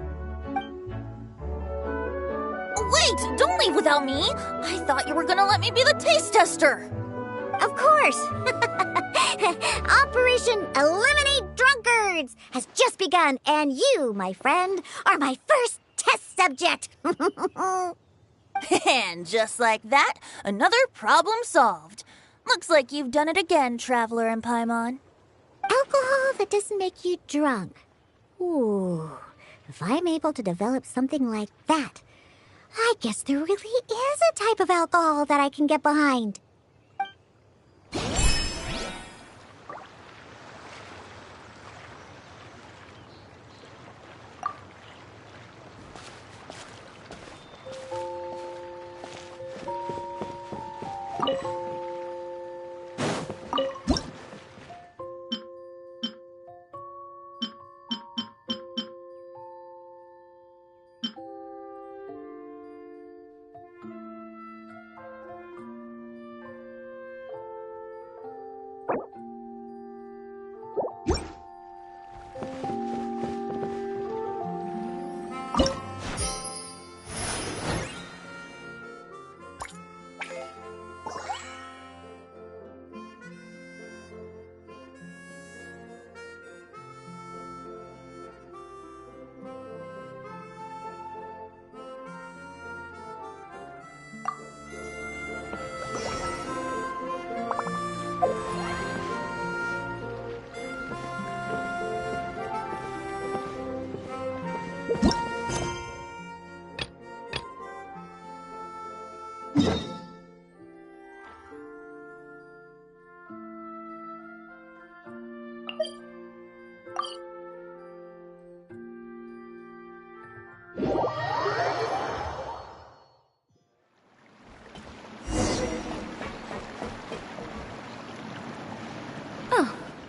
Wait, don't leave without me. I thought you were gonna let me be the taste tester. Of course! Operation Eliminate Drunkards has just begun, and you, my friend, are my first test subject! And just like that, another problem solved. Looks like you've done it again, Traveler and Paimon. Alcohol that doesn't make you drunk. Ooh, if I'm able to develop something like that, I guess there really is a type of alcohol that I can get behind.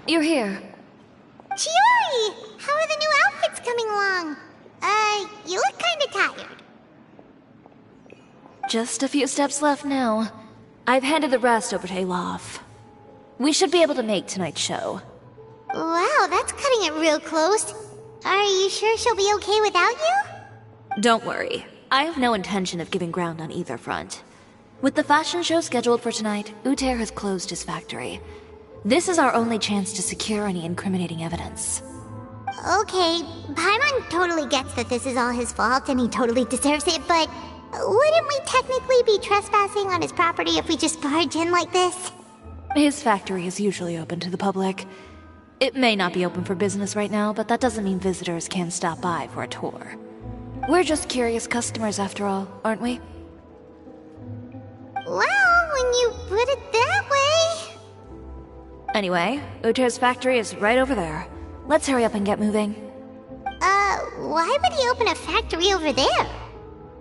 You're here. Chiori! How are the new outfits coming along? You look kinda tired. Just a few steps left now. I've handed the rest over to Alof. We should be able to make tonight's show. Wow, that's cutting it real close. Are you sure she'll be okay without you? Don't worry. I have no intention of giving ground on either front. With the fashion show scheduled for tonight, Uter has closed his factory. This is our only chance to secure any incriminating evidence. Okay, Paimon totally gets that this is all his fault and he totally deserves it, but wouldn't we technically be trespassing on his property if we just barge in like this? His factory is usually open to the public. It may not be open for business right now, but that doesn't mean visitors can't stop by for a tour. We're just curious customers after all, aren't we? Well, when you put it that way... Anyway, Uter's factory is right over there. Let's hurry up and get moving. Why would he open a factory over there?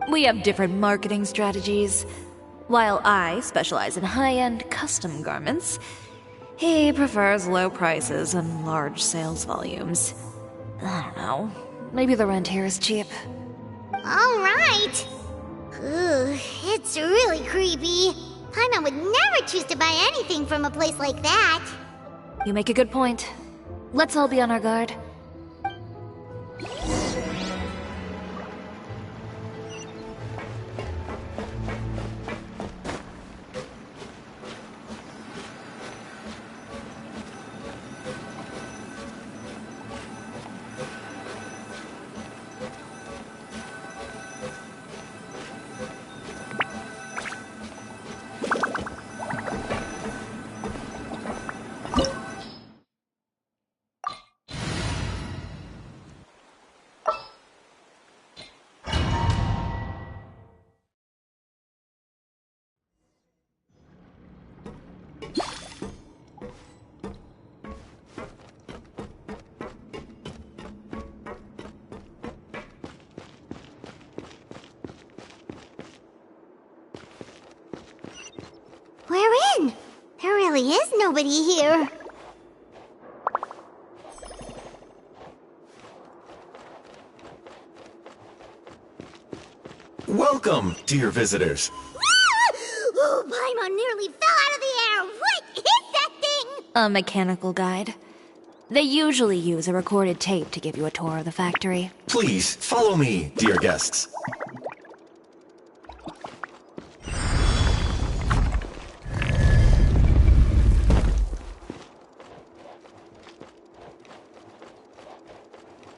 We have different marketing strategies. While I specialize in high-end custom garments, he prefers low prices and large sales volumes. I don't know. Maybe the rent here is cheap. Alright. Ugh, it's really creepy. Paimon would never choose to buy anything from a place like that. You make a good point. Let's all be on our guard. We're in. There really is nobody here. Welcome, dear visitors. Oh, Paimon nearly fell out of the air. What is that thing? A mechanical guide. They usually use a recorded tape to give you a tour of the factory. Please, follow me, dear guests.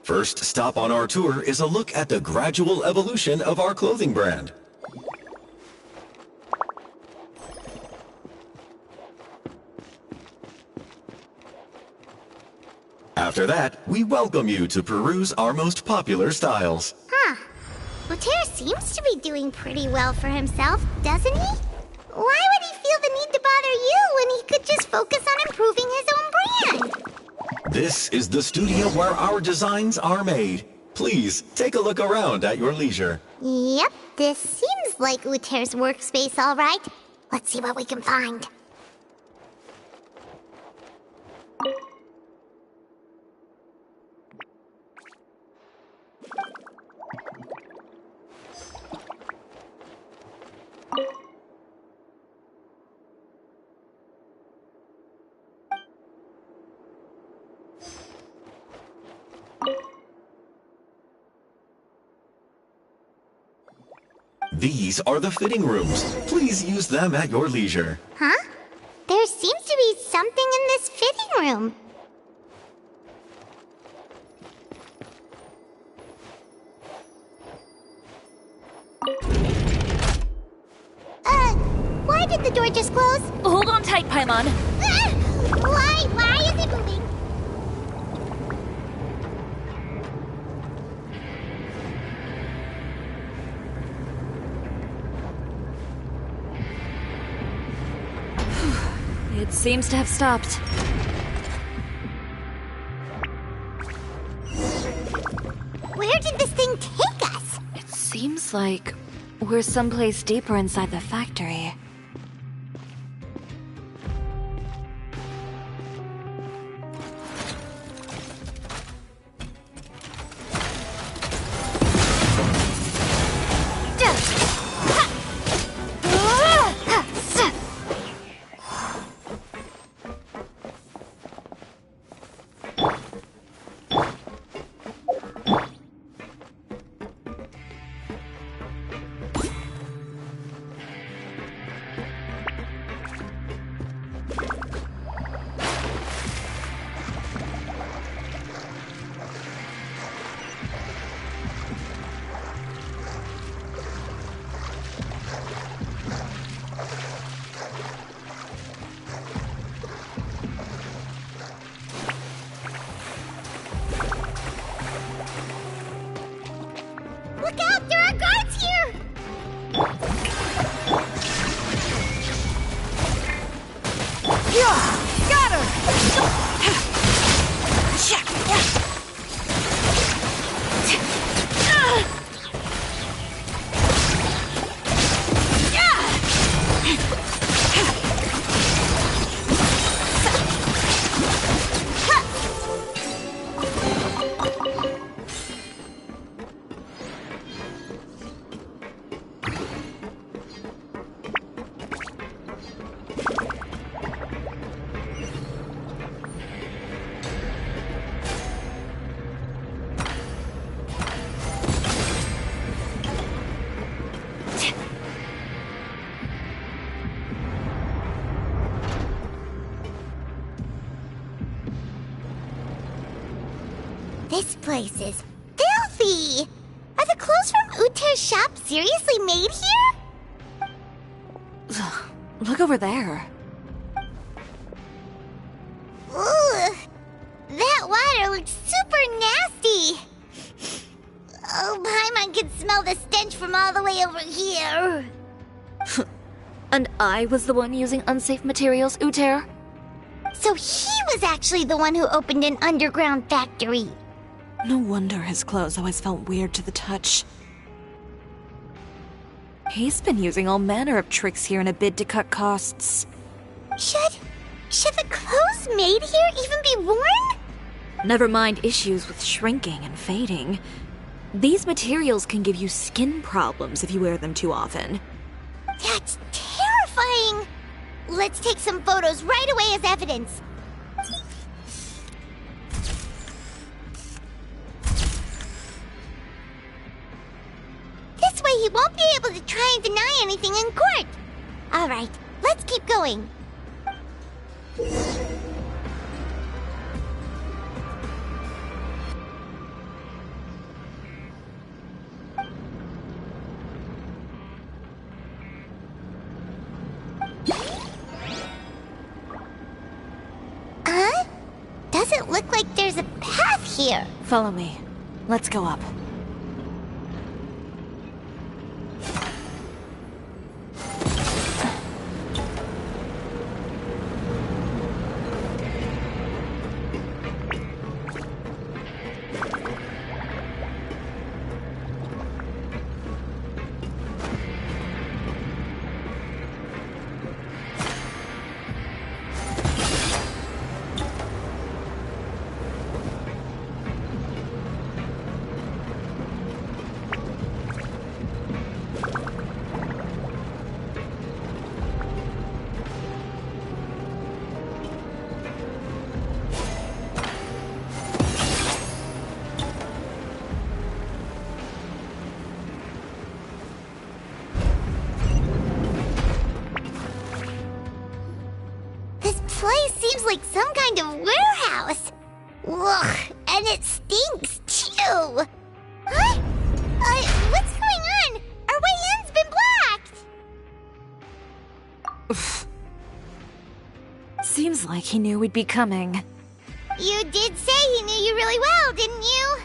First stop on our tour is a look at the gradual evolution of our clothing brand. After that, we welcome you to peruse our most popular styles. Huh. Uter seems to be doing pretty well for himself, doesn't he? Why would he feel the need to bother you when he could just focus on improving his own brand? This is the studio where our designs are made. Please, take a look around at your leisure. Yep, this seems like Uter's workspace, all right. Let's see what we can find. These are the fitting rooms. Please use them at your leisure. Huh? There seems to be something in this fitting room. Why did the door just close? Hold on tight, Paimon. Why is it moving? It seems to have stopped. Where did this thing take us? It seems like we're someplace deeper inside the factory. Look out! There are guards here! Got her! This place is filthy! Are the clothes from Uter's shop seriously made here? Look over there. Ugh! That water looks super nasty! Oh, Paimon can smell the stench from all the way over here. And I was the one using unsafe materials, Uter? So he was actually the one who opened an underground factory. No wonder his clothes always felt weird to the touch. He's been using all manner of tricks here in a bid to cut costs. Should the clothes made here even be worn? Never mind issues with shrinking and fading. These materials can give you skin problems if you wear them too often. That's terrifying! Let's take some photos right away as evidence. This way he won't be able to try and deny anything in court. All right, let's keep going. Huh? Doesn't look like there's a path here. Follow me. Let's go up. Place seems like some kind of warehouse. Ugh, and it stinks too. Huh? What's going on? Our way in's been blocked. Seems like he knew we'd be coming. You did say he knew you really well, didn't you?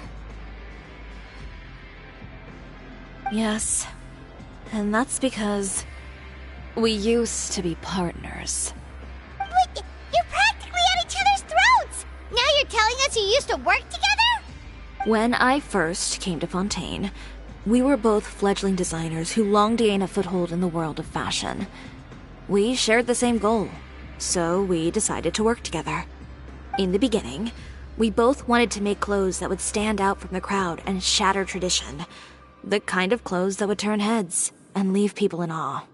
Yes. And that's because we used to be partners. But you're practically at each other's throats! Now you're telling us you used to work together? When I first came to Fontaine, we were both fledgling designers who longed to gain a foothold in the world of fashion. We shared the same goal, so we decided to work together. In the beginning, we both wanted to make clothes that would stand out from the crowd and shatter tradition. The kind of clothes that would turn heads and leave people in awe.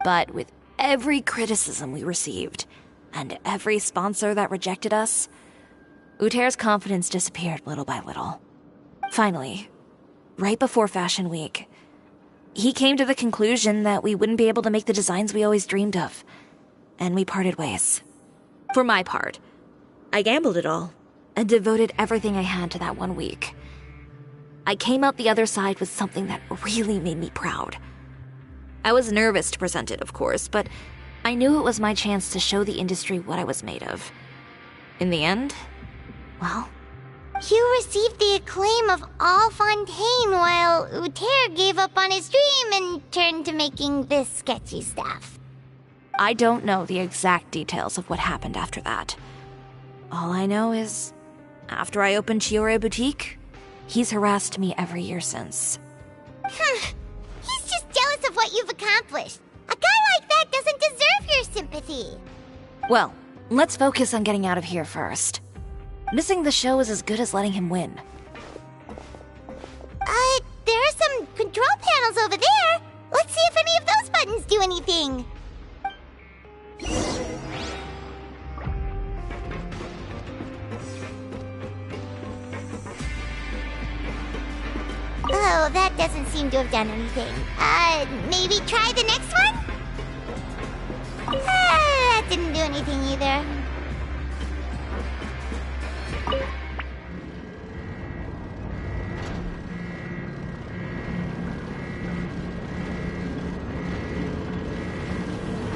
But with every criticism we received, and every sponsor that rejected us, Uter's confidence disappeared little by little. Finally, right before Fashion Week, he came to the conclusion that we wouldn't be able to make the designs we always dreamed of, and we parted ways. For my part, I gambled it all, and devoted everything I had to that 1 week. I came out the other side with something that really made me proud. I was nervous to present it, of course, but I knew it was my chance to show the industry what I was made of. In the end, well... You received the acclaim of all Fontaine while Uter gave up on his dream and turned to making this sketchy stuff. I don't know the exact details of what happened after that. All I know is, after I opened Chiore Boutique, he's harassed me every year since. He's just jealous of what you've accomplished. A guy like that doesn't deserve your sympathy. Well, let's focus on getting out of here first. Missing the show is as good as letting him win. There are some control panels over there. Let's see if any of those buttons do anything. Oh, that doesn't seem to have done anything. Maybe try the next one? That didn't do anything either.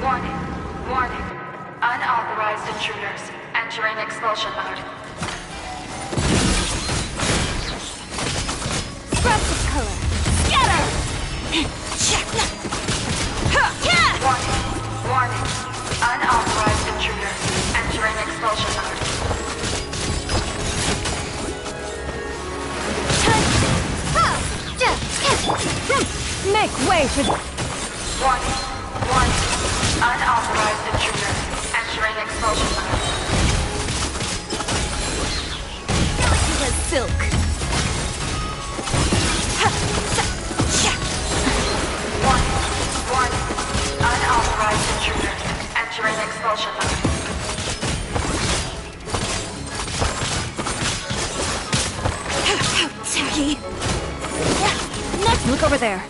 Warning. Warning. Unauthorized intruders entering expulsion mode. Burst of color. Scatter! Warning. Warning. Unauthorized intruders entering expulsion mode. Make way for... Warning. Warning. Unauthorized intruder entering expulsion mode. Silk. over there?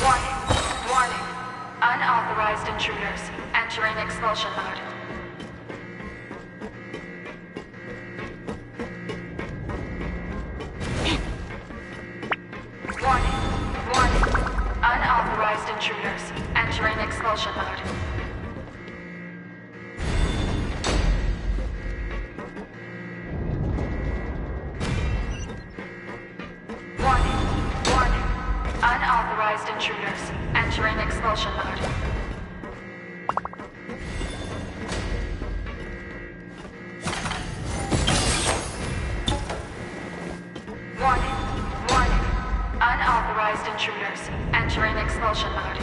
Warning. Warning. Unauthorized intruders entering expulsion mode. Warning. Warning. Unauthorized intruders entering expulsion mode. Warning. Warning. Unauthorized intruders entering expulsion mode. Warning. Warning. Unauthorized intruders entering expulsion mode.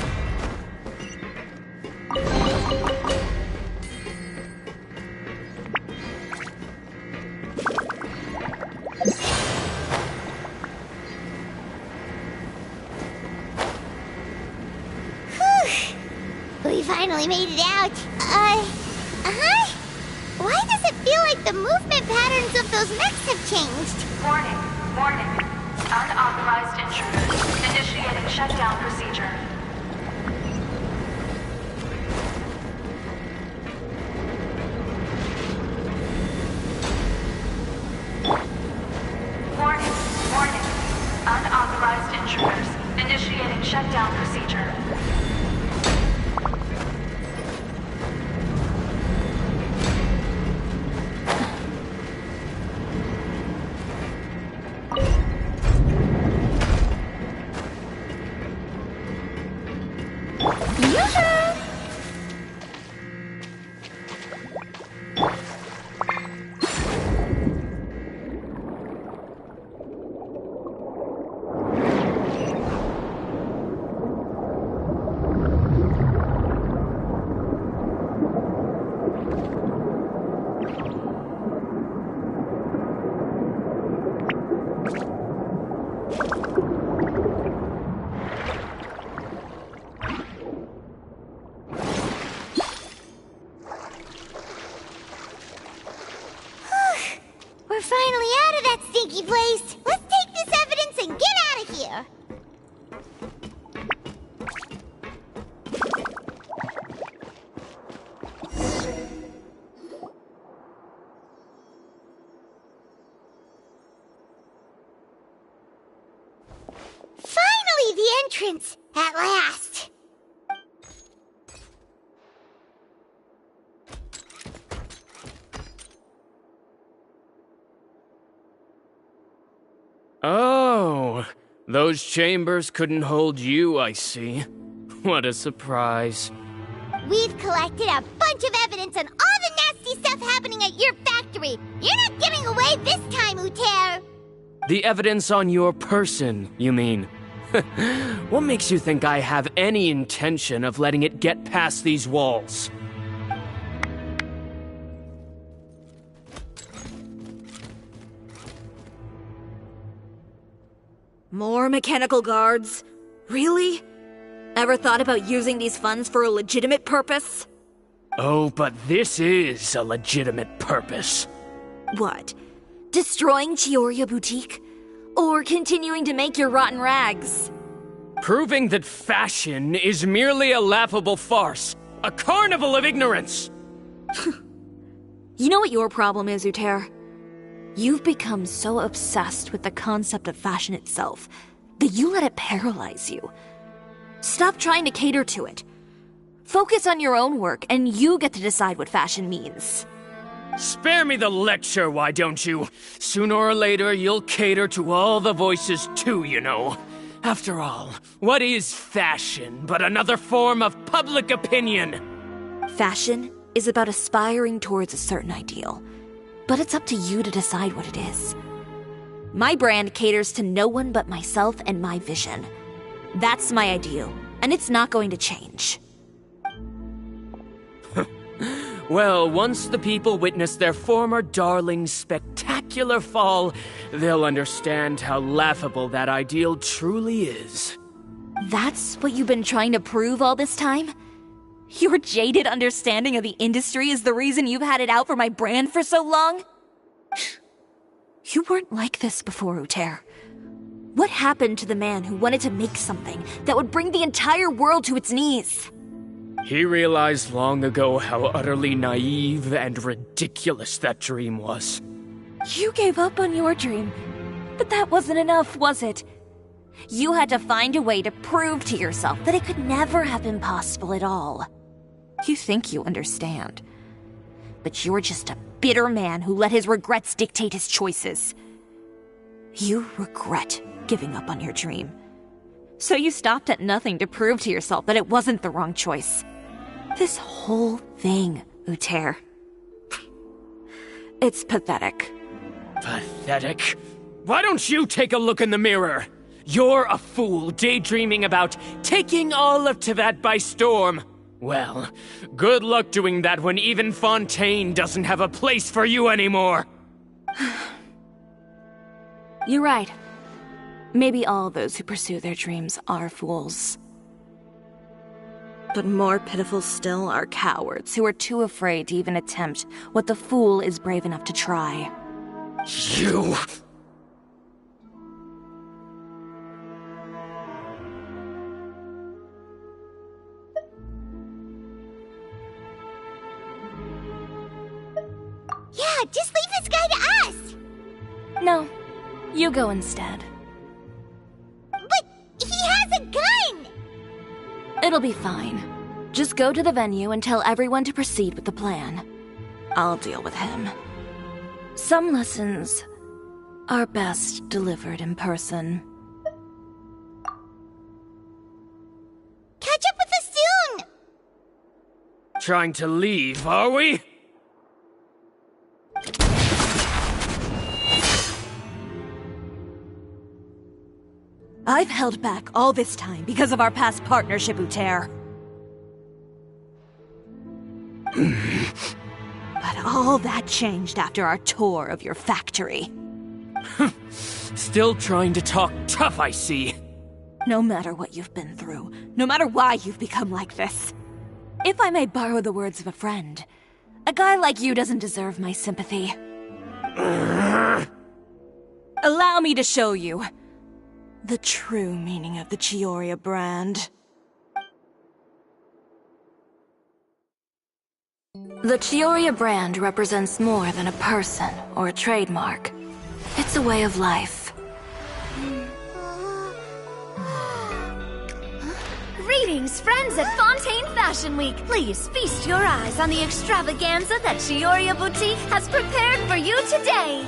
We finally made it out. Why does it feel like the movement patterns of those mechs have changed? Warning. Warning. Unauthorized intruders initiating shutdown procedure. Warning. Warning. Unauthorized intruders initiating shutdown procedure. We're finally out of that stinky place. Let's take this evidence and get out of here. Finally, the entrance! At last! Oh, those chambers couldn't hold you, I see. What a surprise. We've collected a bunch of evidence on all the nasty stuff happening at your factory. You're not getting away this time, Uter. The evidence on your person, you mean? What makes you think I have any intention of letting it get past these walls? More mechanical guards? Really? Ever thought about using these funds for a legitimate purpose? Oh, but this is a legitimate purpose. What? Destroying Chioria Boutique? Or continuing to make your rotten rags? Proving that fashion is merely a laughable farce. A carnival of ignorance! You know what your problem is, Uter? You've become so obsessed with the concept of fashion itself that you let it paralyze you. Stop trying to cater to it. Focus on your own work, and you get to decide what fashion means. Spare me the lecture, why don't you? Sooner or later, you'll cater to all the voices too, you know. After all, what is fashion but another form of public opinion? Fashion is about aspiring towards a certain ideal, but it's up to you to decide what it is. My brand caters to no one but myself and my vision. That's my ideal, and it's not going to change. Well, once the people witness their former darling's spectacular fall, they'll understand how laughable that ideal truly is. That's what you've been trying to prove all this time? Your jaded understanding of the industry is the reason you've had it out for my brand for so long? You weren't like this before, Uter. What happened to the man who wanted to make something that would bring the entire world to its knees? He realized long ago how utterly naive and ridiculous that dream was. You gave up on your dream, but that wasn't enough, was it? You had to find a way to prove to yourself that it could never have been possible at all. You think you understand, but you're just a bitter man who let his regrets dictate his choices. You regret giving up on your dream. So you stopped at nothing to prove to yourself that it wasn't the wrong choice. This whole thing, Uter. It's pathetic. Pathetic? Why don't you take a look in the mirror? You're a fool daydreaming about taking all of Teyvat by storm. Well, good luck doing that when even Fontaine doesn't have a place for you anymore. You're right. Maybe all those who pursue their dreams are fools. But more pitiful still are cowards who are too afraid to even attempt what the fool is brave enough to try. You... Yeah, just leave this guy to us! No, you go instead. But he has a gun! It'll be fine. Just go to the venue and tell everyone to proceed with the plan. I'll deal with him. Some lessons are best delivered in person. Catch up with us soon! Trying to leave, are we? I've held back all this time because of our past partnership, Uter. But all that changed after our tour of your factory. Still trying to talk tough, I see. No matter what you've been through, no matter why you've become like this. If I may borrow the words of a friend, a guy like you doesn't deserve my sympathy. Allow me to show you the true meaning of the Chiyoria brand. The Chiyoria brand represents more than a person or a trademark. It's a way of life. Greetings, friends at Fontaine Fashion Week. Please feast your eyes on the extravaganza that Chiyoria Boutique has prepared for you today.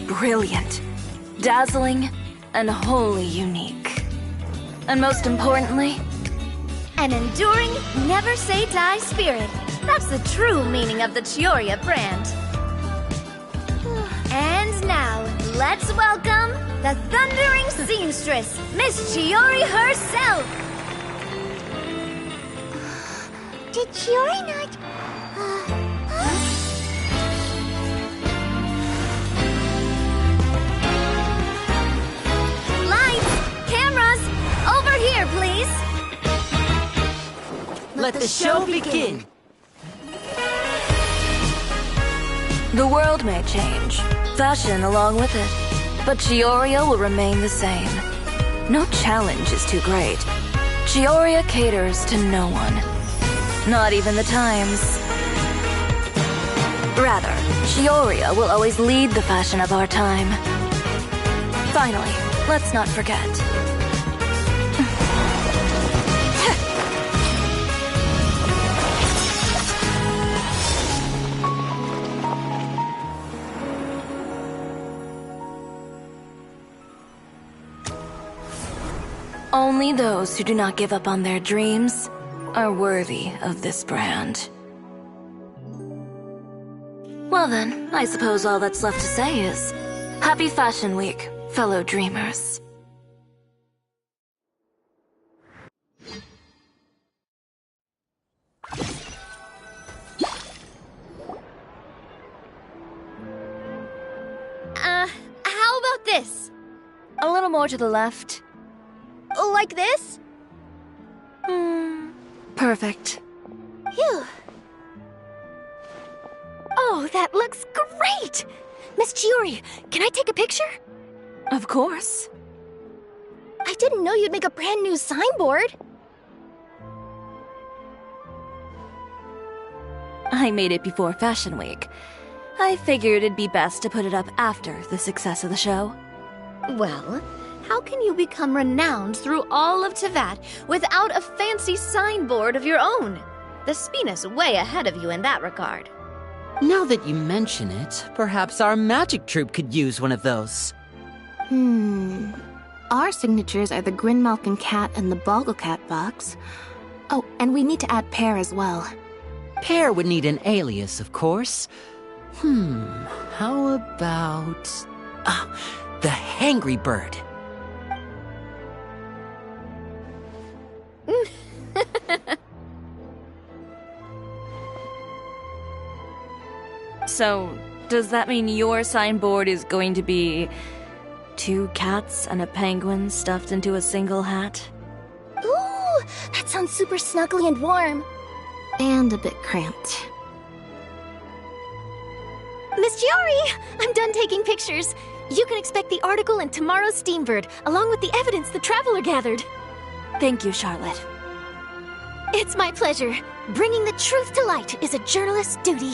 Brilliant, dazzling, and wholly unique. And most importantly, an enduring, never-say-die spirit. That's the true meaning of the Chiyoria brand. And now, let's welcome the thundering seamstress, Miss Chiori herself! Did Chiori not... Lights! Cameras! Over here, please! Let the show begin! the world may change, fashion along with it, but Chiyoria will remain the same. No challenge is too great. Chiyoria caters to no one. Not even the times. Rather, Chiyoria will always lead the fashion of our time. Finally, let's not forget. Only those who do not give up on their dreams are worthy of this brand. Well then, I suppose all that's left to say is, Happy Fashion Week, fellow dreamers. How about this? A little more to the left. Like this? Perfect. Phew. Oh, that looks great! Miss Chiori, can I take a picture? Of course. I didn't know you'd make a brand new signboard. I made it before Fashion Week. I figured it'd be best to put it up after the success of the show. Well, how can you become renowned through all of Tevat without a fancy signboard of your own? The Spina's way ahead of you in that regard. Now that you mention it, perhaps our magic troupe could use one of those. Our signatures are the Grinmalkin cat and the Bogglecat box. Oh, and we need to add Pear as well. Pear would need an alias, of course. How about... the Hangry Bird. So, does that mean your signboard is going to be 2 cats and a penguin stuffed into a single hat? Ooh, that sounds super snuggly and warm. And a bit cramped. Miss Chiori, I'm done taking pictures. You can expect the article in tomorrow's Steambird, along with the evidence the Traveler gathered. Thank you, Charlotte. It's my pleasure. Bringing the truth to light is a journalist's duty.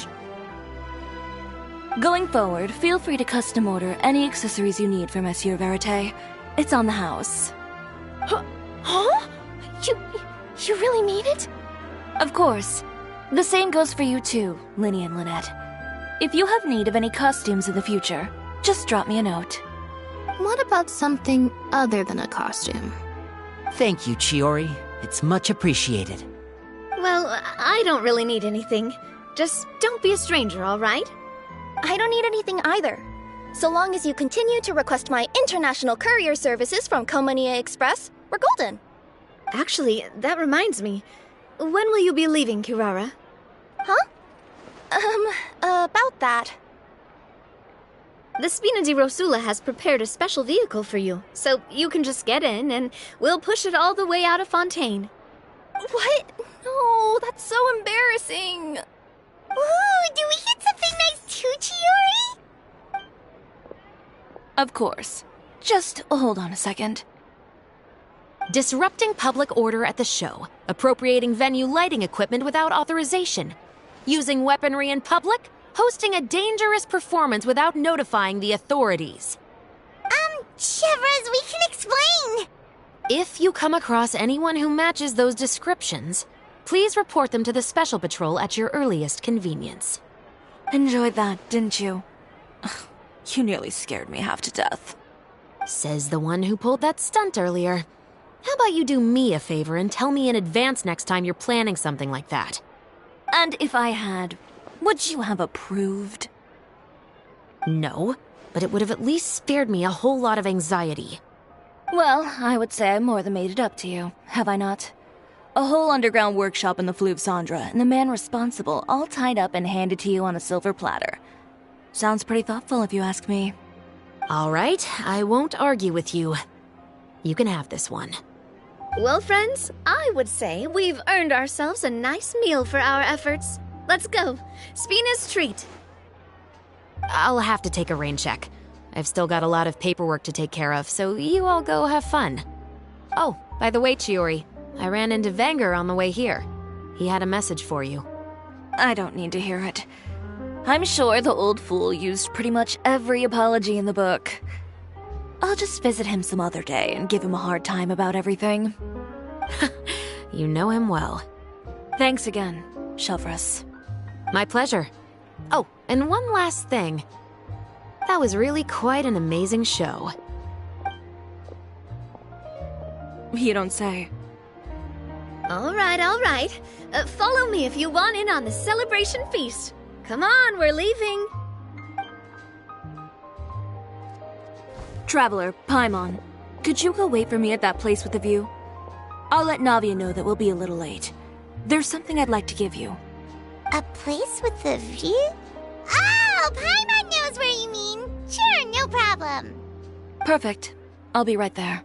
Going forward, feel free to custom order any accessories you need for Monsieur Verite. It's on the house. Huh? You really mean it? Of course. The same goes for you too, Linny and Lynette. If you have need of any costumes in the future, just drop me a note. What about something other than a costume? Thank you, Chiori. It's much appreciated. Well, I don't really need anything. Just don't be a stranger, all right? I don't need anything either. So long as you continue to request my international courier services from Komania Express, we're golden. Actually, that reminds me. When will you be leaving, Kirara? Huh? About that. The Spina di Rosula has prepared a special vehicle for you, so you can just get in and we'll push it all the way out of Fontaine. What? No, that's so embarrassing. Ooh, do we get something nice too, Chiori? Of course. Just hold on a second. Disrupting public order at the show, appropriating venue lighting equipment without authorization, using weaponry in public, hosting a dangerous performance without notifying the authorities. Chevras, we can explain! If you come across anyone who matches those descriptions, please report them to the Special Patrol at your earliest convenience. Enjoyed that, didn't you? You nearly scared me half to death. Says the one who pulled that stunt earlier. How about you do me a favor and tell me in advance next time you're planning something like that? And if I had, would you have approved? No, but it would have at least spared me a whole lot of anxiety. Well, I would say I more than made it up to you, have I not? A whole underground workshop in the Fleuve Cendra, and the man responsible all tied up and handed to you on a silver platter. Sounds pretty thoughtful if you ask me. All right, I won't argue with you. You can have this one. Well, friends, I would say we've earned ourselves a nice meal for our efforts. Let's go. Spina's treat. I'll have to take a rain check. I've still got a lot of paperwork to take care of, so you all go have fun. Oh, by the way, Chiori, I ran into Venger on the way here. He had a message for you. I don't need to hear it. I'm sure the old fool used pretty much every apology in the book. I'll just visit him some other day and give him a hard time about everything. You know him well. Thanks again, Chevras. My pleasure. Oh, and one last thing. That was really quite an amazing show. You don't say. All right, all right. Follow me if you want in on the celebration feast. Come on, we're leaving. Traveler, Paimon, could you go wait for me at that place with the view? I'll let Navia know that we'll be a little late. There's something I'd like to give you. A place with a view? Oh, Paimon knows where you mean. Sure, no problem. Perfect. I'll be right there.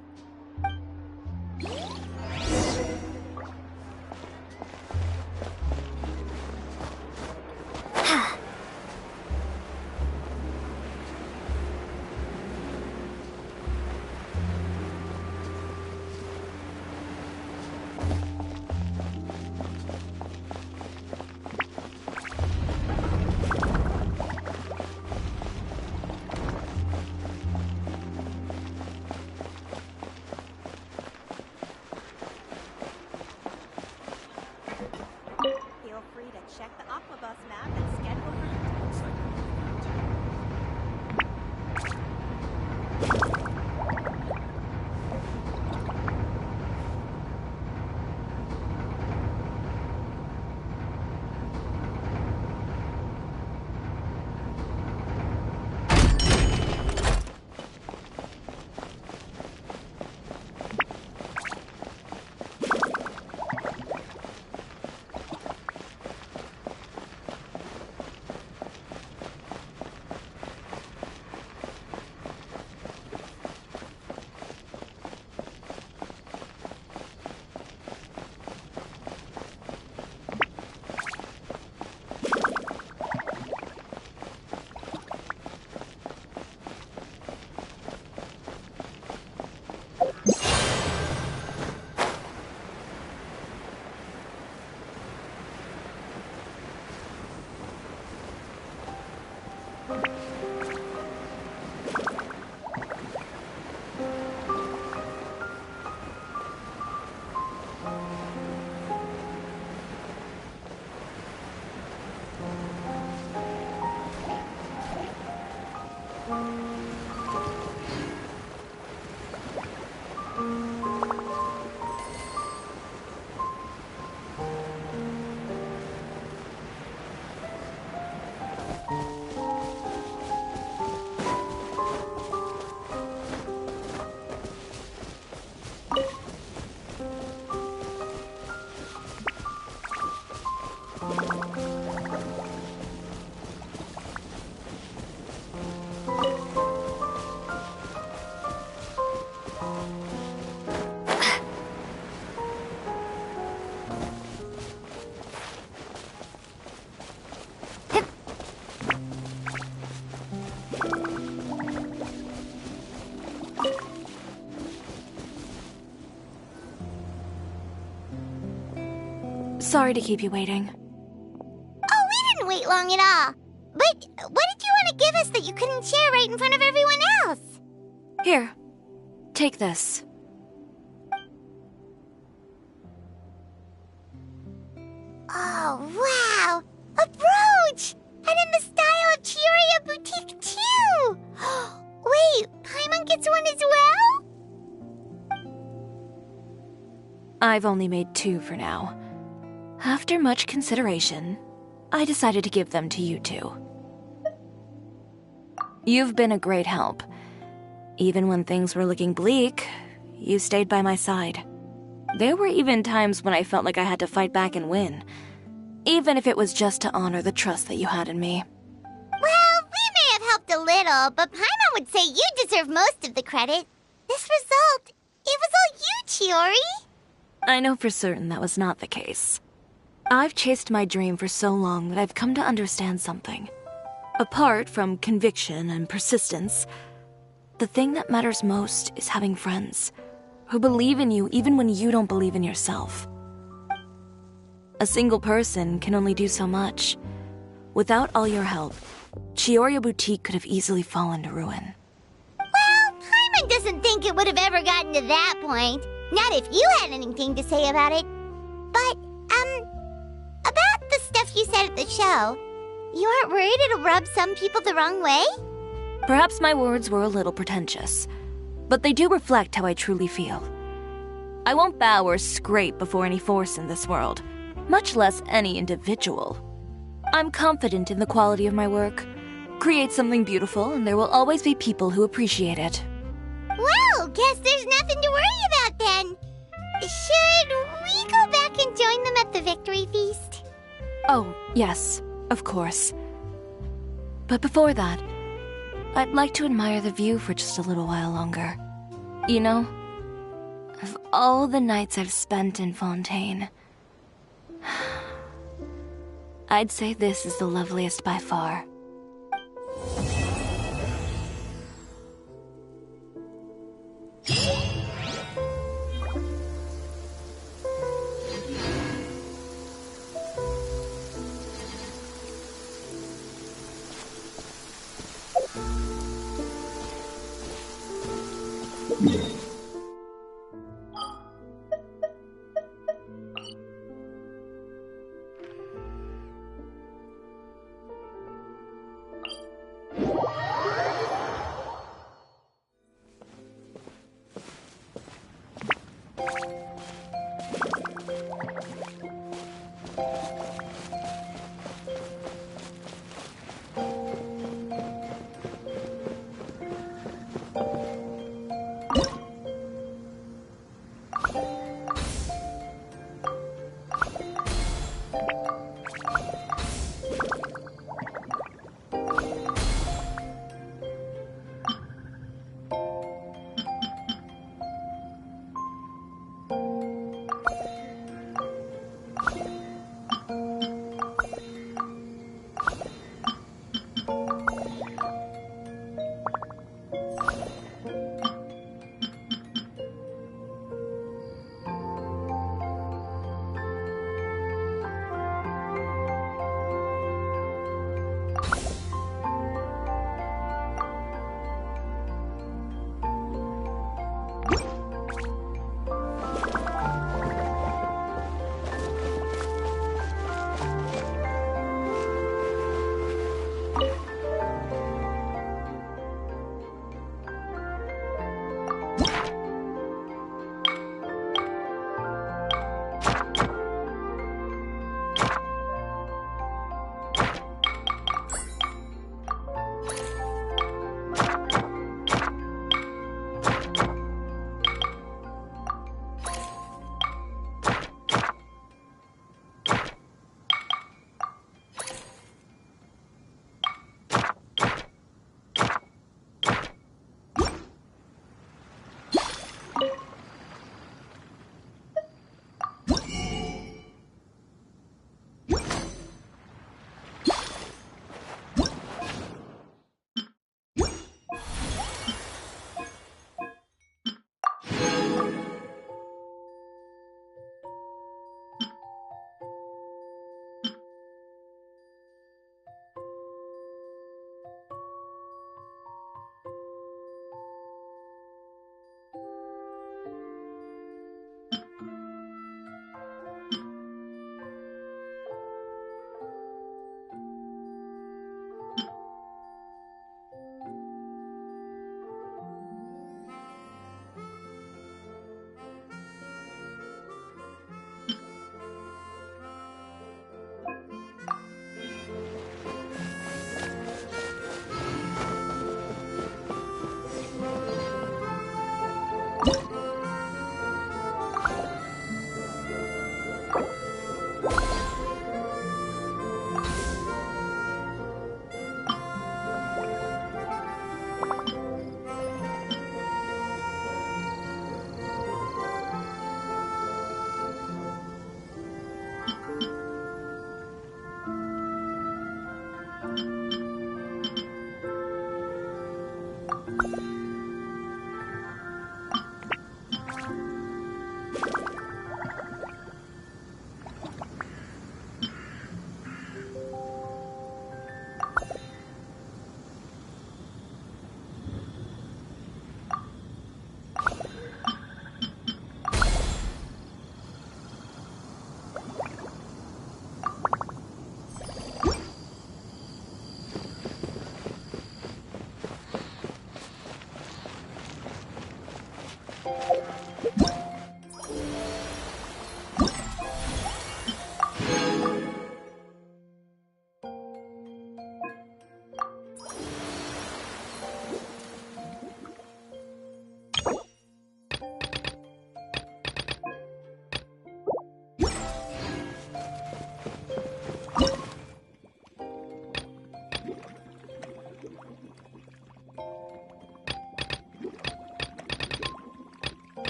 Sorry to keep you waiting. Oh, we didn't wait long at all. But what did you want to give us that you couldn't share right in front of everyone else? Here, take this. Oh, wow! A brooch! And in the style of Chioria Boutique, too! Wait, Paimon gets one as well? I've only made 2 for now. After much consideration, I decided to give them to you two. You've been a great help. Even when things were looking bleak, you stayed by my side. There were even times when I felt like I had to fight back and win, even if it was just to honor the trust that you had in me. Well, we may have helped a little, but Paimon would say you deserve most of the credit. This result, it was all you, Chiori. I know for certain that was not the case. I've chased my dream for so long that I've come to understand something. Apart from conviction and persistence, the thing that matters most is having friends who believe in you even when you don't believe in yourself. A single person can only do so much. Without all your help, Chioria Boutique could have easily fallen to ruin. Well, Paimon doesn't think it would have ever gotten to that point. Not if you had anything to say about it. But, about the stuff you said at the show, you aren't worried it'll rub some people the wrong way? Perhaps my words were a little pretentious, but they do reflect how I truly feel. I won't bow or scrape before any force in this world, much less any individual. I'm confident in the quality of my work. Create something beautiful, and there will always be people who appreciate it. Well, guess there's nothing to worry about then. Should we go back and join them at the victory feast? Oh, yes, of course. But before that, I'd like to admire the view for just a little while longer. You know, of all the nights I've spent in Fontaine, I'd say this is the loveliest by far.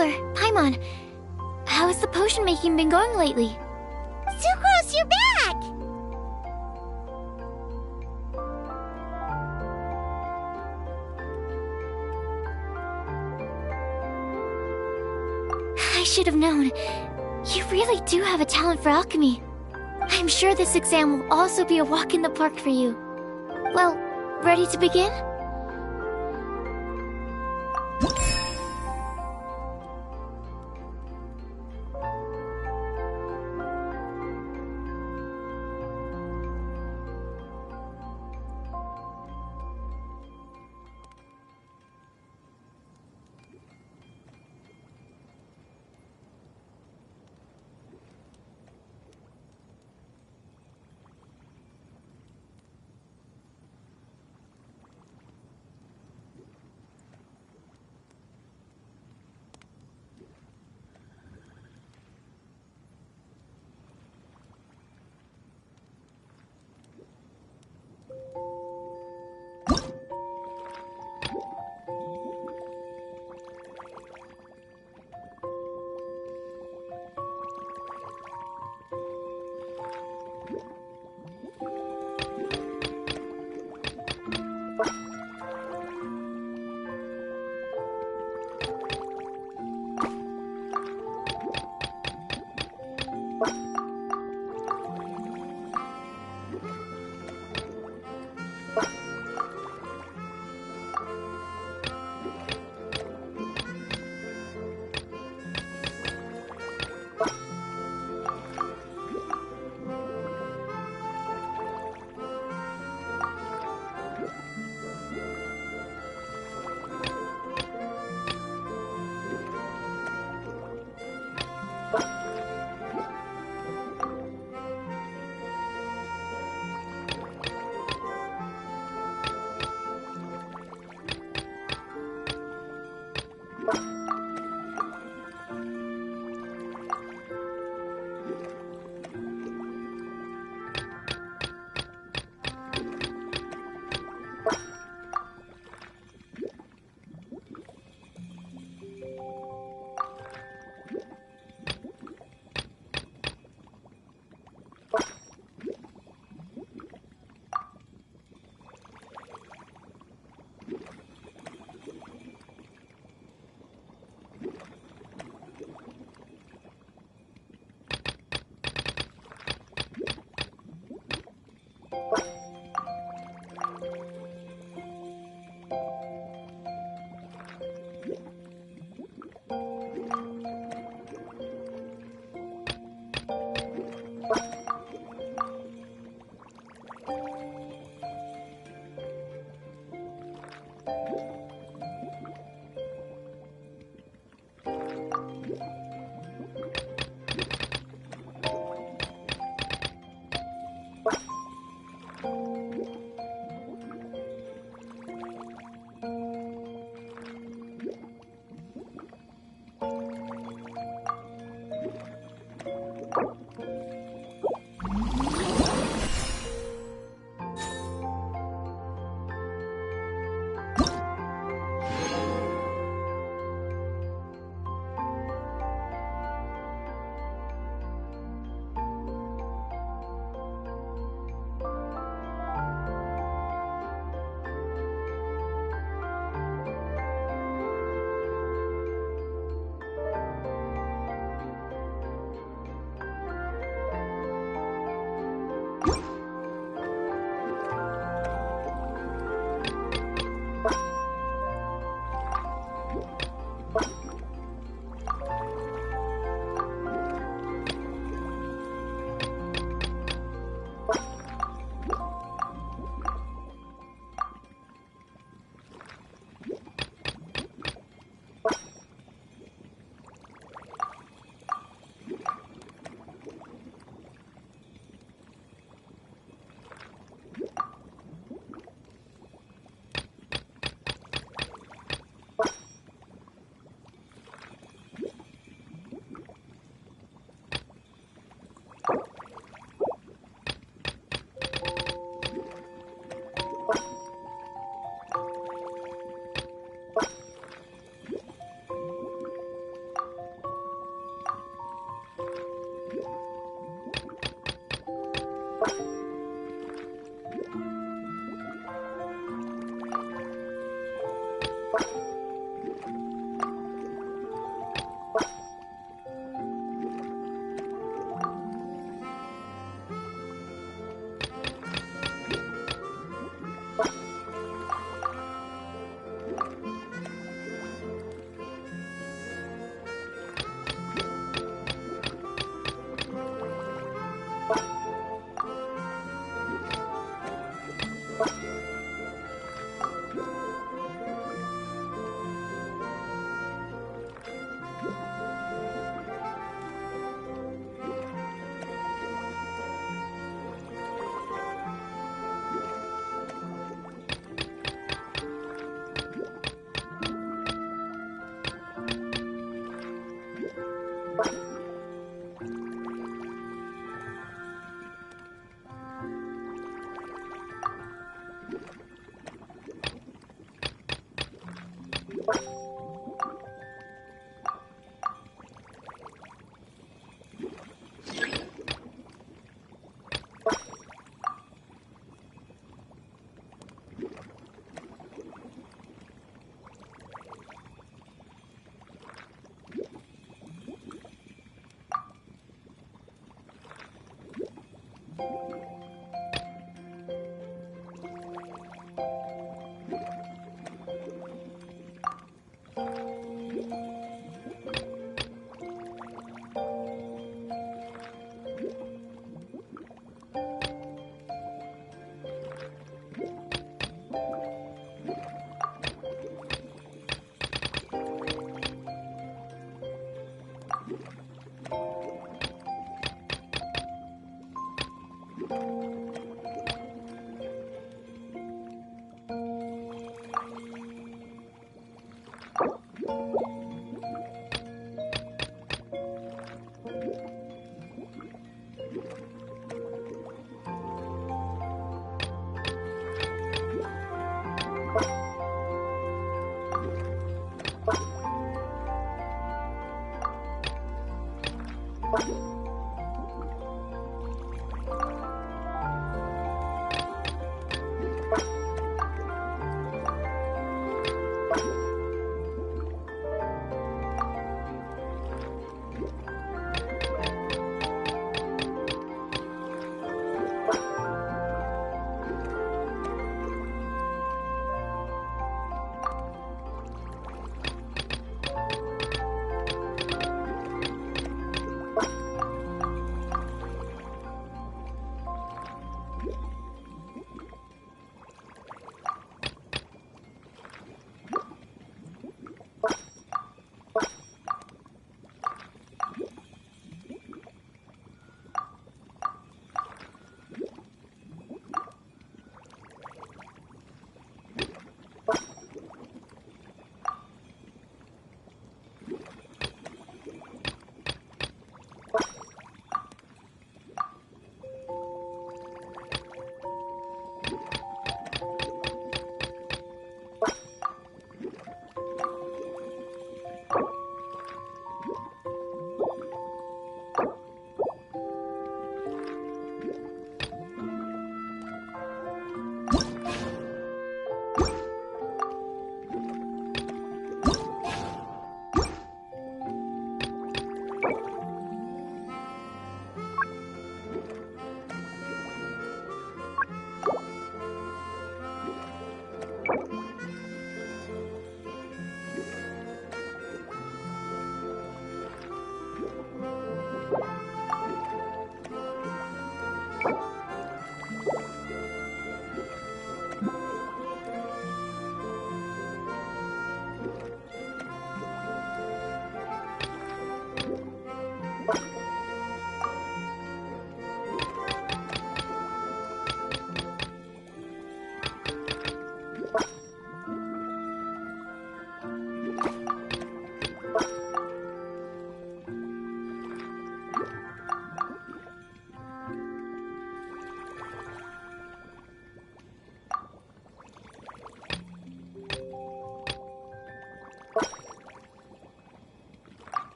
Scholar, Paimon, how has the potion making been going lately? Sucrose, you're back! I should have known. You really do have a talent for alchemy. I'm sure this exam will also be a walk in the park for you. Well, ready to begin?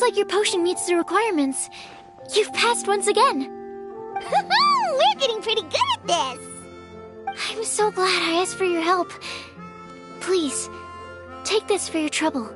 Looks like your potion meets the requirements. You've passed once again. We're getting pretty good at this. I'm so glad I asked for your help. Please, take this for your trouble.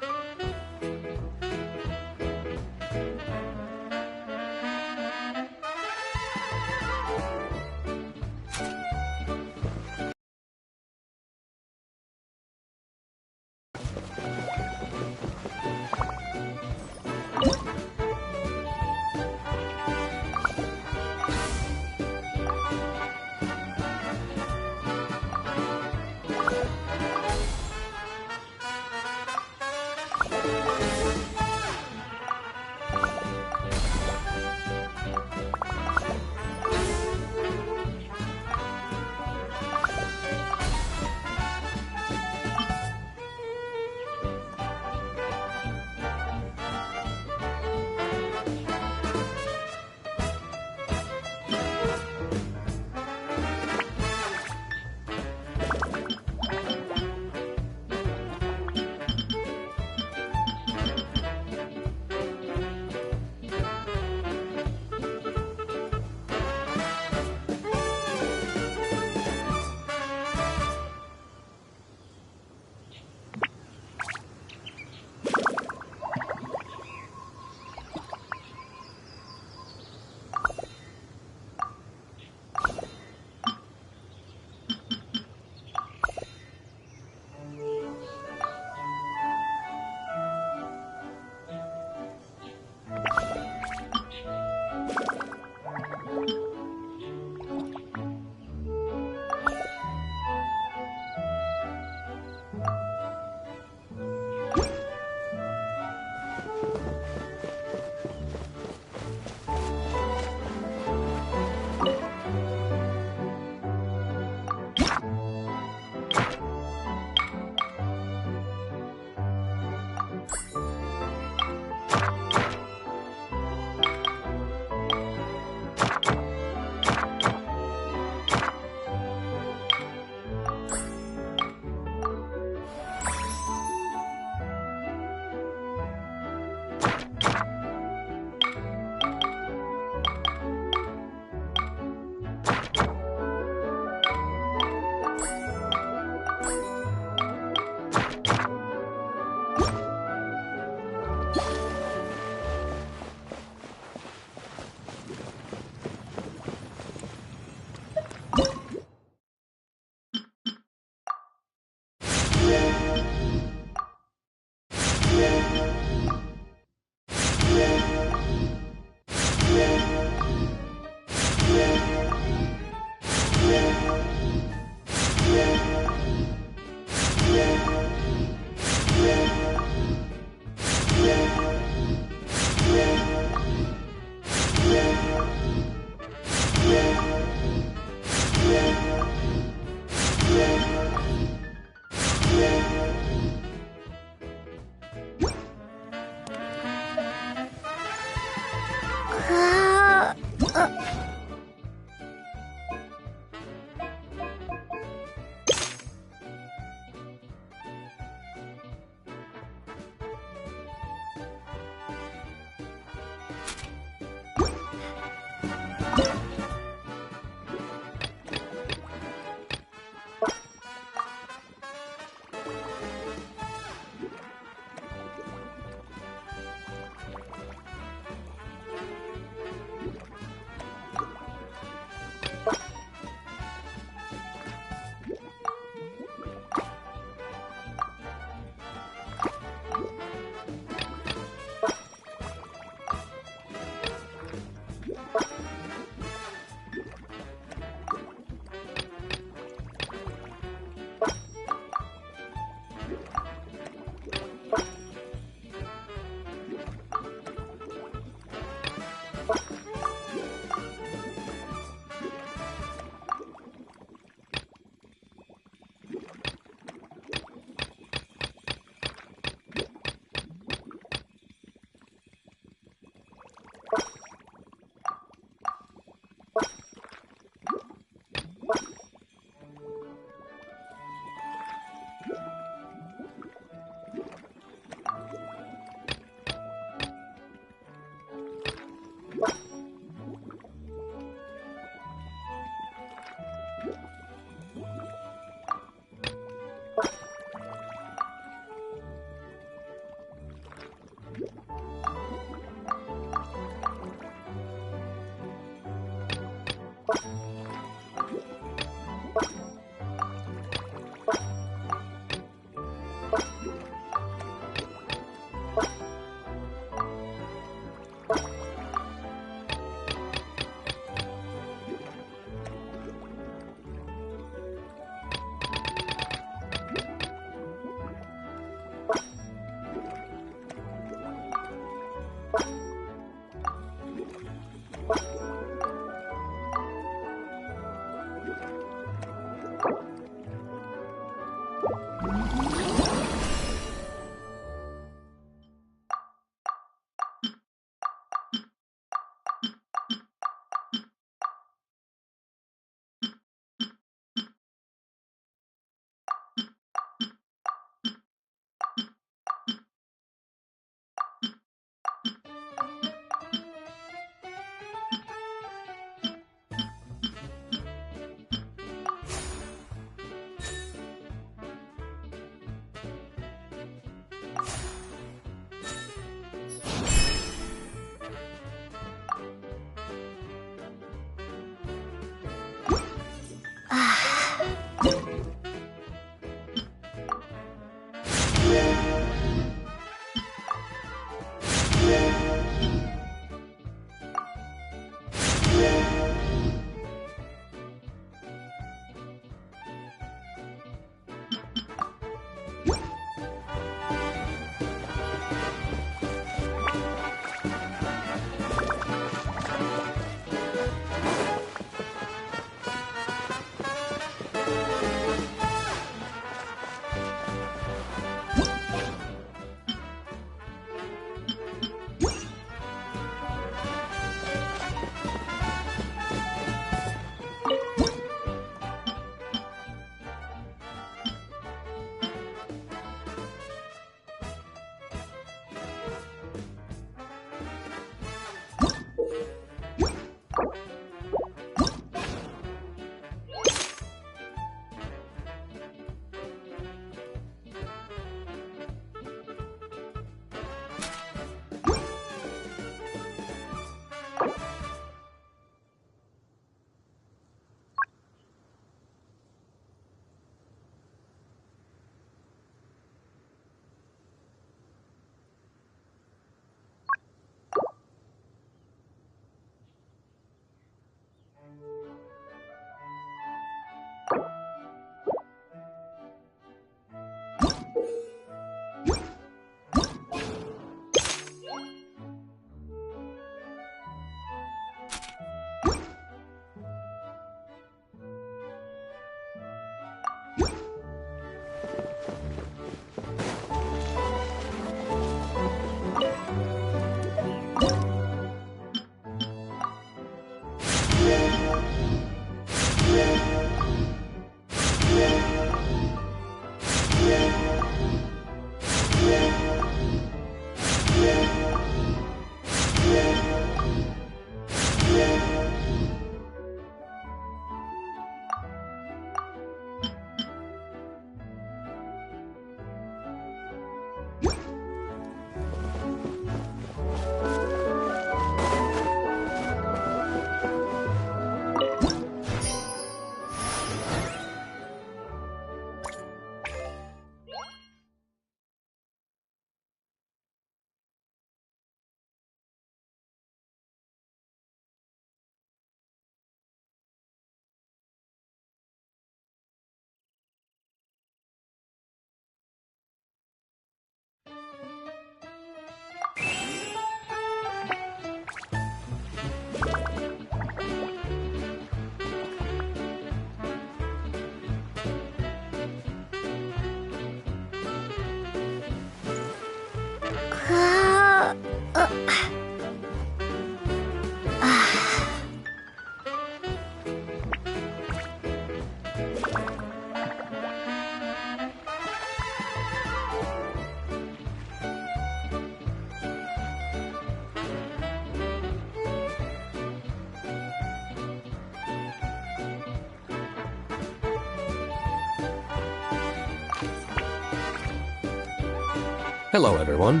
Hello, everyone.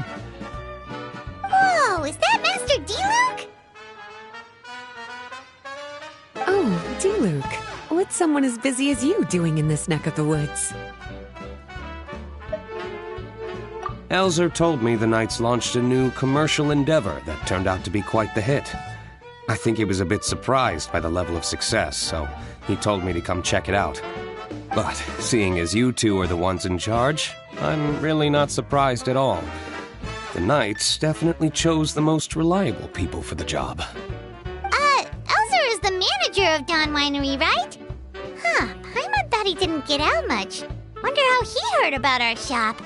Whoa, is that Master D-Luke? Oh, D-Luke. What's someone as busy as you doing in this neck of the woods? Elzer told me the Knights launched a new commercial endeavor that turned out to be quite the hit. I think he was a bit surprised by the level of success, so he told me to come check it out. But seeing as you two are the ones in charge, I'm really not surprised at all. The Knights definitely chose the most reliable people for the job. Elzer is the manager of Dawn Winery, right? Huh, Paimon thought he didn't get out much. Wonder how he heard about our shop.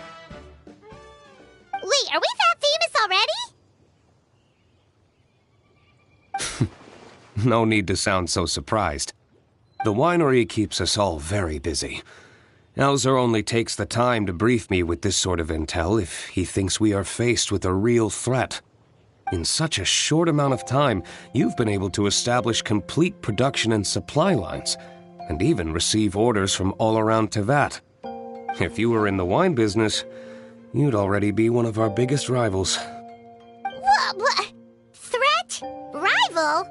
Wait, are we that famous already? No need to sound so surprised. The winery keeps us all very busy. Elzer only takes the time to brief me with this sort of intel if he thinks we are faced with a real threat. In such a short amount of time, you've been able to establish complete production and supply lines, and even receive orders from all around Tevat. If you were in the wine business, you'd already be one of our biggest rivals. What? Threat? Rival?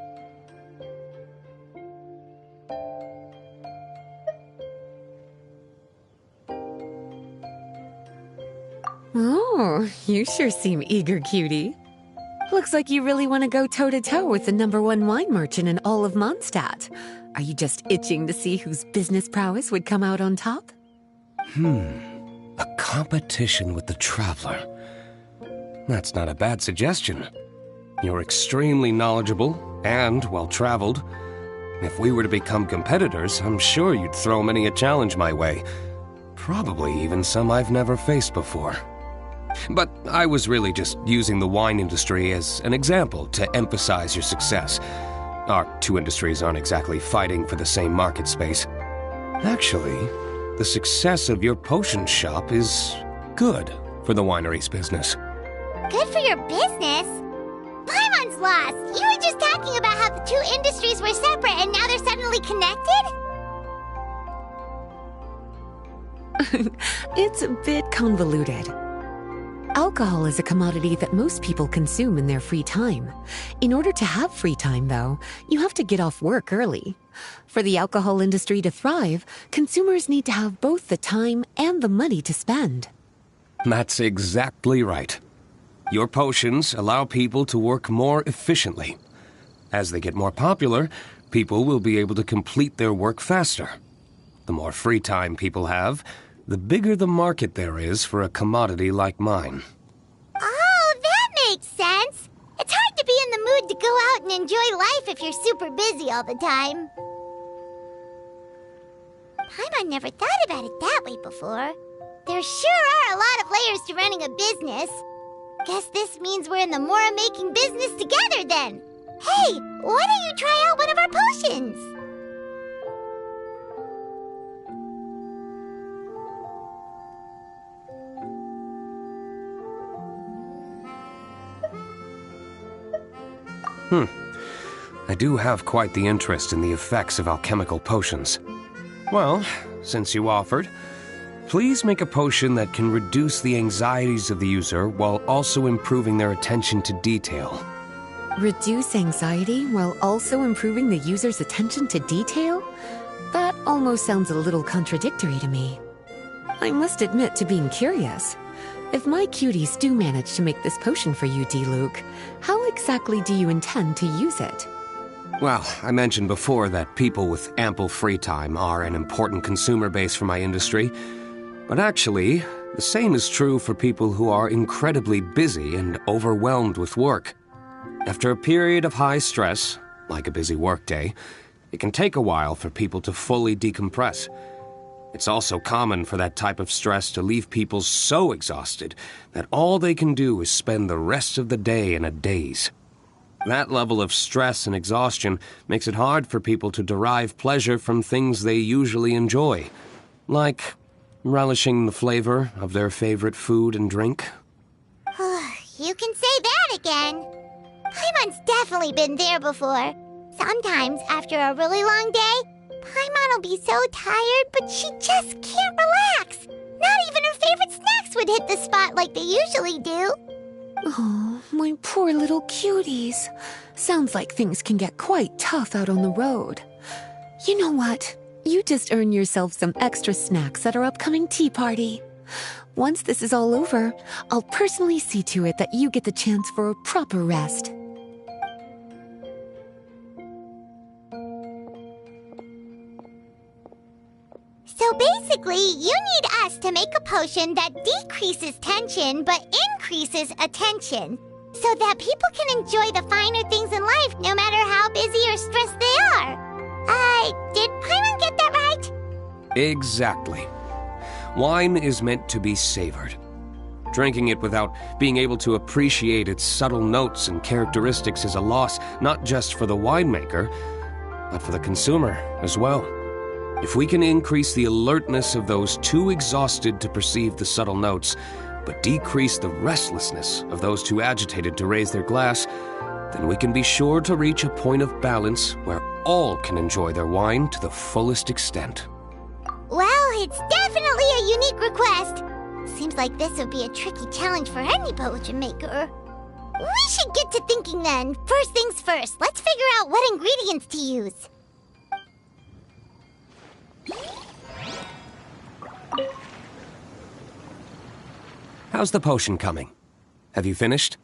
Oh, you sure seem eager, cutie. Looks like you really want to go toe-to-toe with the #1 wine merchant in all of Mondstadt. Are you just itching to see whose business prowess would come out on top? A competition with the Traveler. That's not a bad suggestion. You're extremely knowledgeable and well-traveled. If we were to become competitors, I'm sure you'd throw many a challenge my way. Probably even some I've never faced before. But I was really just using the wine industry as an example to emphasize your success. Our two industries aren't exactly fighting for the same market space. Actually, the success of your potion shop is good for the winery's business. Good for your business? Paimon's lost! You were just talking about how the two industries were separate and now they're suddenly connected? It's a bit convoluted. Alcohol is a commodity that most people consume in their free time. In order to have free time, though, you have to get off work early. For the alcohol industry to thrive, consumers need to have both the time and the money to spend. That's exactly right. Your potions allow people to work more efficiently. As they get more popular, people will be able to complete their work faster. The more free time people have, the bigger the market there is for a commodity like mine. Oh, that makes sense. It's hard to be in the mood to go out and enjoy life if you're super busy all the time. Paimon never thought about it that way before. There sure are a lot of layers to running a business. Guess this means we're in the Mora-making business together then. Hey, why don't you try out one of our potions? I do have quite the interest in the effects of alchemical potions. Well, since you offered, please make a potion that can reduce the anxieties of the user while also improving their attention to detail. Reduce anxiety while also improving the user's attention to detail? That almost sounds a little contradictory to me. I must admit to being curious. If my cuties do manage to make this potion for you, D-Luke, how exactly do you intend to use it? Well, I mentioned before that people with ample free time are an important consumer base for my industry. But actually, the same is true for people who are incredibly busy and overwhelmed with work. After a period of high stress, like a busy workday, it can take a while for people to fully decompress. It's also common for that type of stress to leave people so exhausted that all they can do is spend the rest of the day in a daze. That level of stress and exhaustion makes it hard for people to derive pleasure from things they usually enjoy, like relishing the flavor of their favorite food and drink. You can say that again. Paimon's definitely been there before. Sometimes, after a really long day, Paimon will be so tired, but she just can't relax. Not even her favorite snacks would hit the spot like they usually do. Oh, my poor little cuties. Sounds like things can get quite tough out on the road. You know what? You just earn yourself some extra snacks at our upcoming tea party. Once this is all over, I'll personally see to it that you get the chance for a proper rest. So basically, you need us to make a potion that decreases tension but increases attention, so that people can enjoy the finer things in life no matter how busy or stressed they are. Did Paimon get that right? Exactly. Wine is meant to be savored. Drinking it without being able to appreciate its subtle notes and characteristics is a loss not just for the winemaker, but for the consumer as well. If we can increase the alertness of those too exhausted to perceive the subtle notes, but decrease the restlessness of those too agitated to raise their glass, then we can be sure to reach a point of balance where all can enjoy their wine to the fullest extent. Well, it's definitely a unique request. Seems like this would be a tricky challenge for any potion maker. We should get to thinking then. First things first, let's figure out what ingredients to use. How's the potion coming? Have you finished?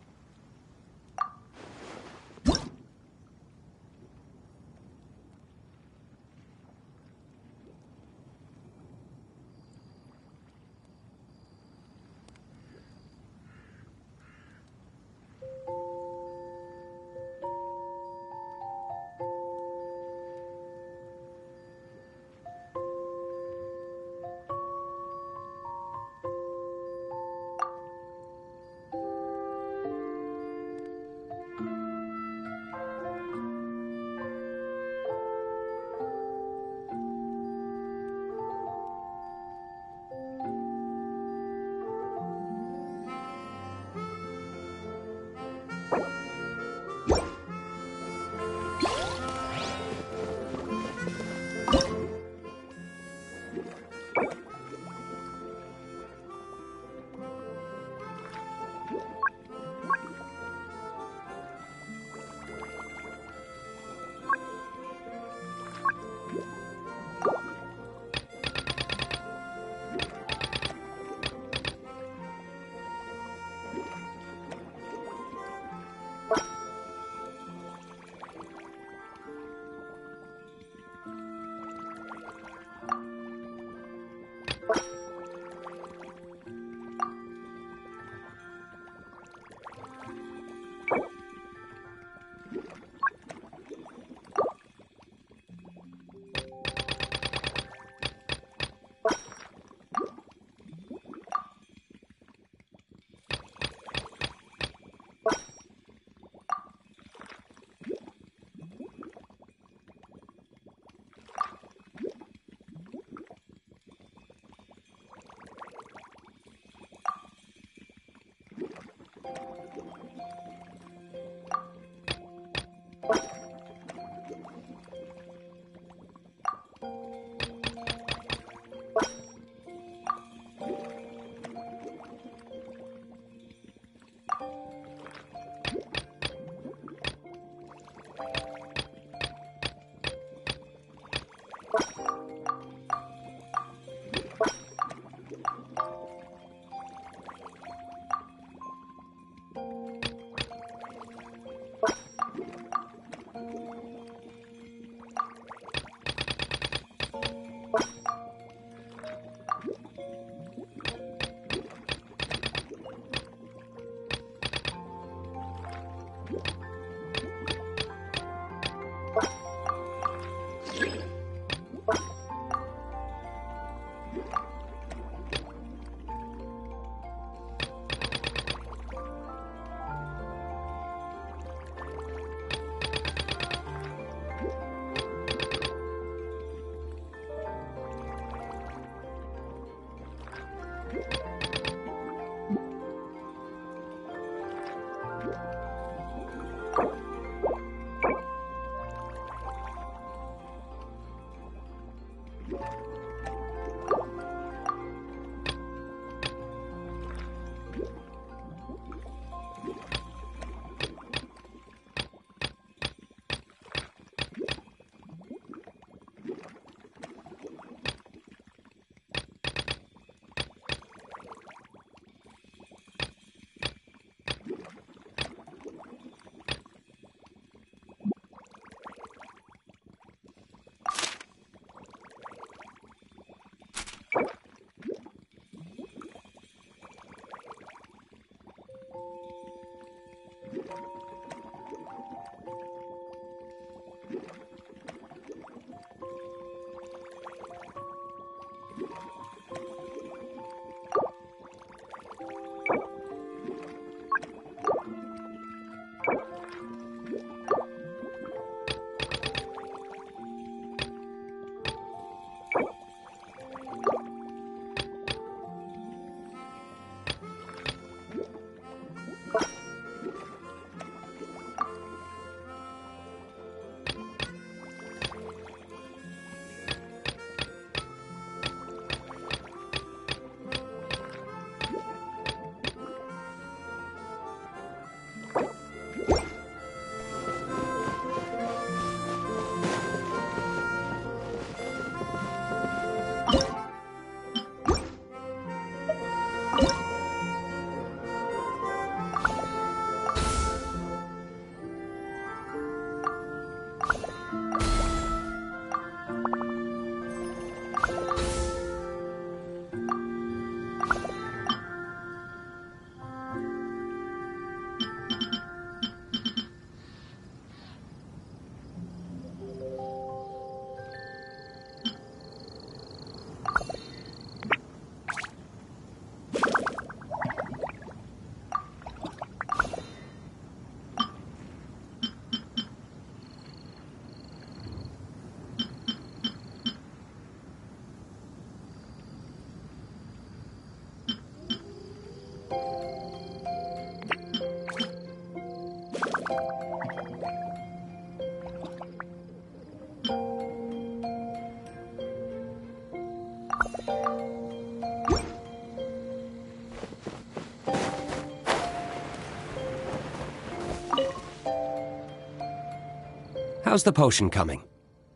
How's the potion coming?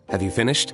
Have you finished?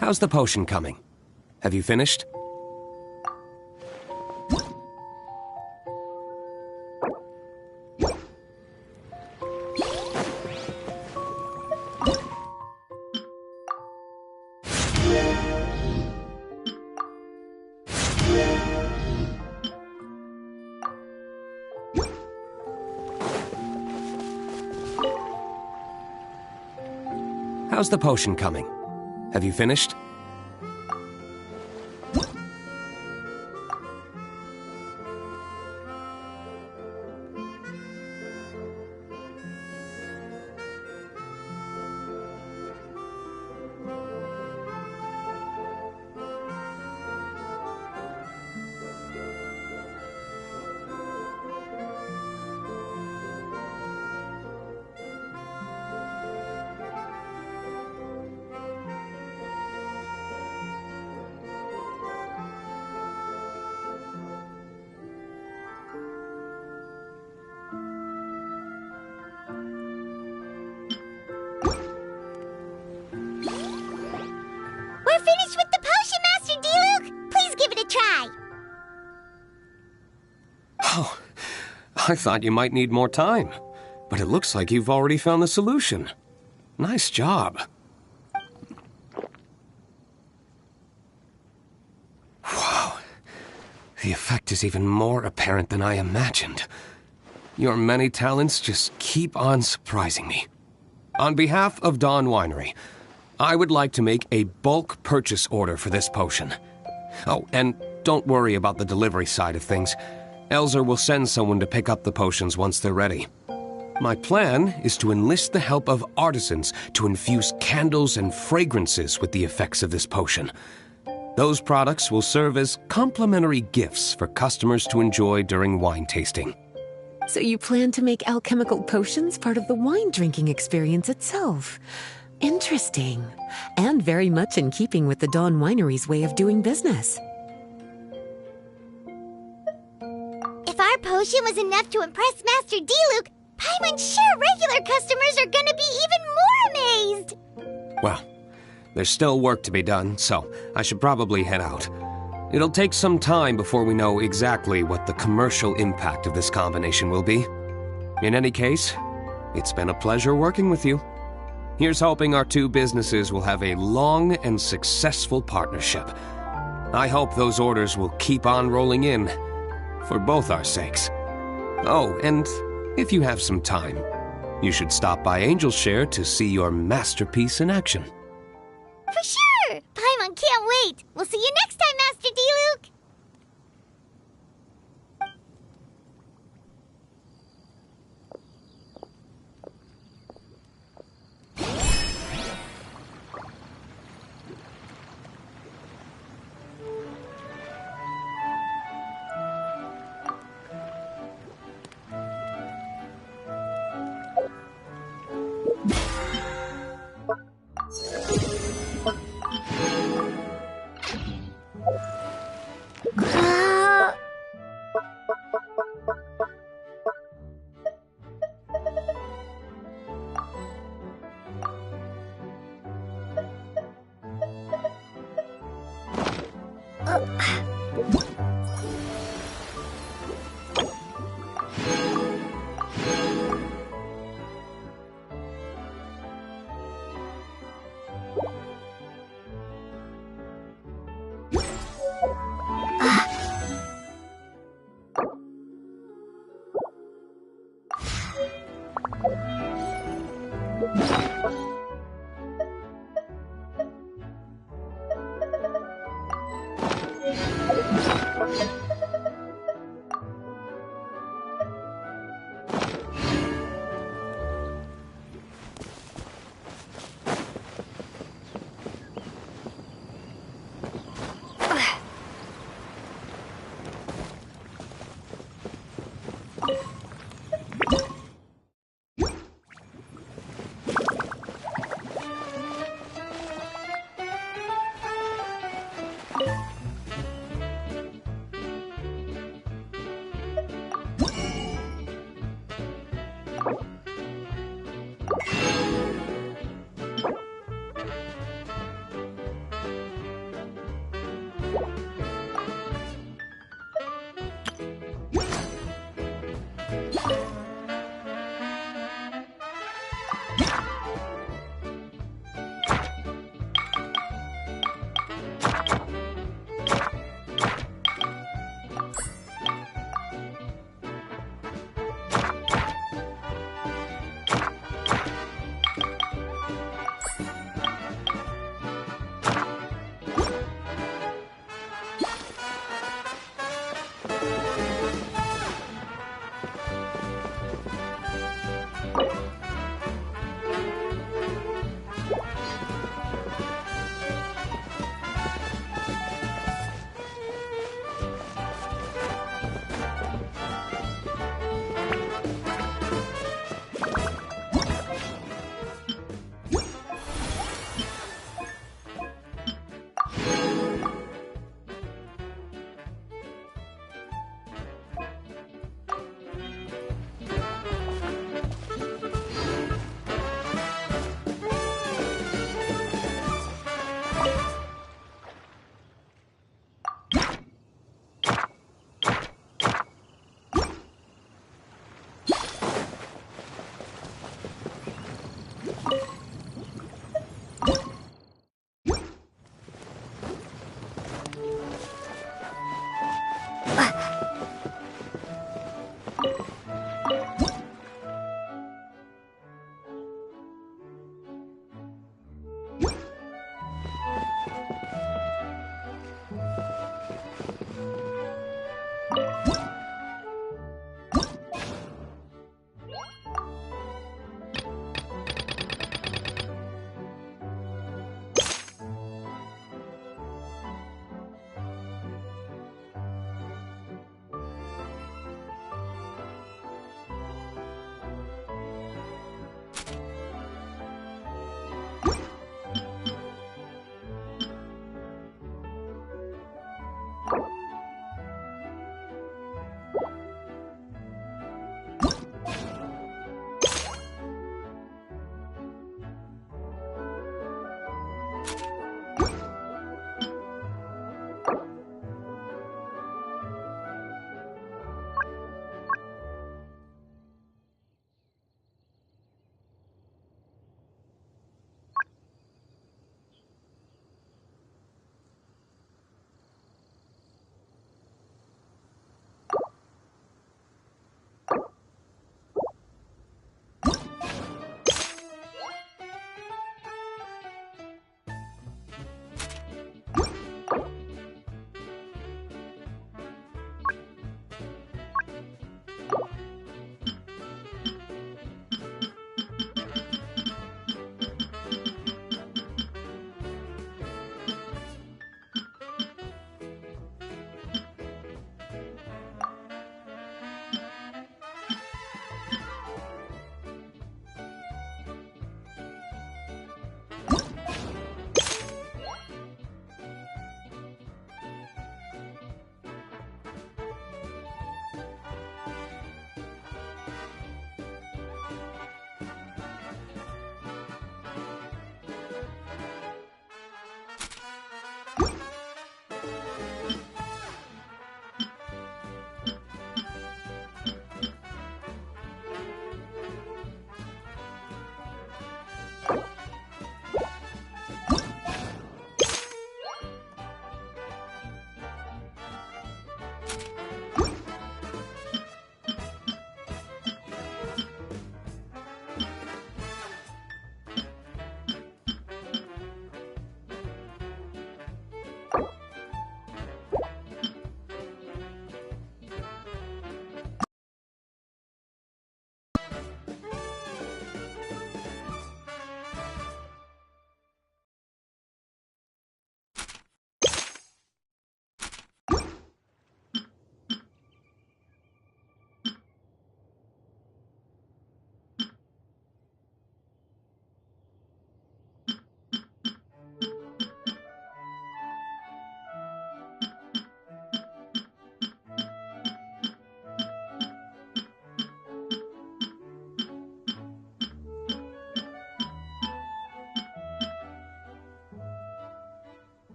How's the potion coming? Have you finished? How's the potion coming? Have you finished? Finished with the potion, Master D-Luke! Please give it a try! Oh, I thought you might need more time, but it looks like you've already found the solution. Nice job. Wow, the effect is even more apparent than I imagined. Your many talents just keep on surprising me. On behalf of Dawn Winery, I would like to make a bulk purchase order for this potion. Oh, and don't worry about the delivery side of things. Elzer will send someone to pick up the potions once they're ready. My plan is to enlist the help of artisans to infuse candles and fragrances with the effects of this potion. Those products will serve as complimentary gifts for customers to enjoy during wine tasting. So you plan to make alchemical potions part of the wine drinking experience itself? Interesting. And very much in keeping with the Dawn Winery's way of doing business. If our potion was enough to impress Master D-Luke, Paimon's sure regular customers are gonna be even more amazed! Well, There's still work to be done, so I should probably head out. It'll take some time before we know exactly what the commercial impact of this combination will be. In any case, it's been a pleasure working with you. Here's hoping our two businesses will have a long and successful partnership. I hope those orders will keep on rolling in, for both our sakes. Oh, and if you have some time, you should stop by Angel's Share to see your masterpiece in action. For sure! Paimon can't wait! We'll see you next time, Master D-Luke!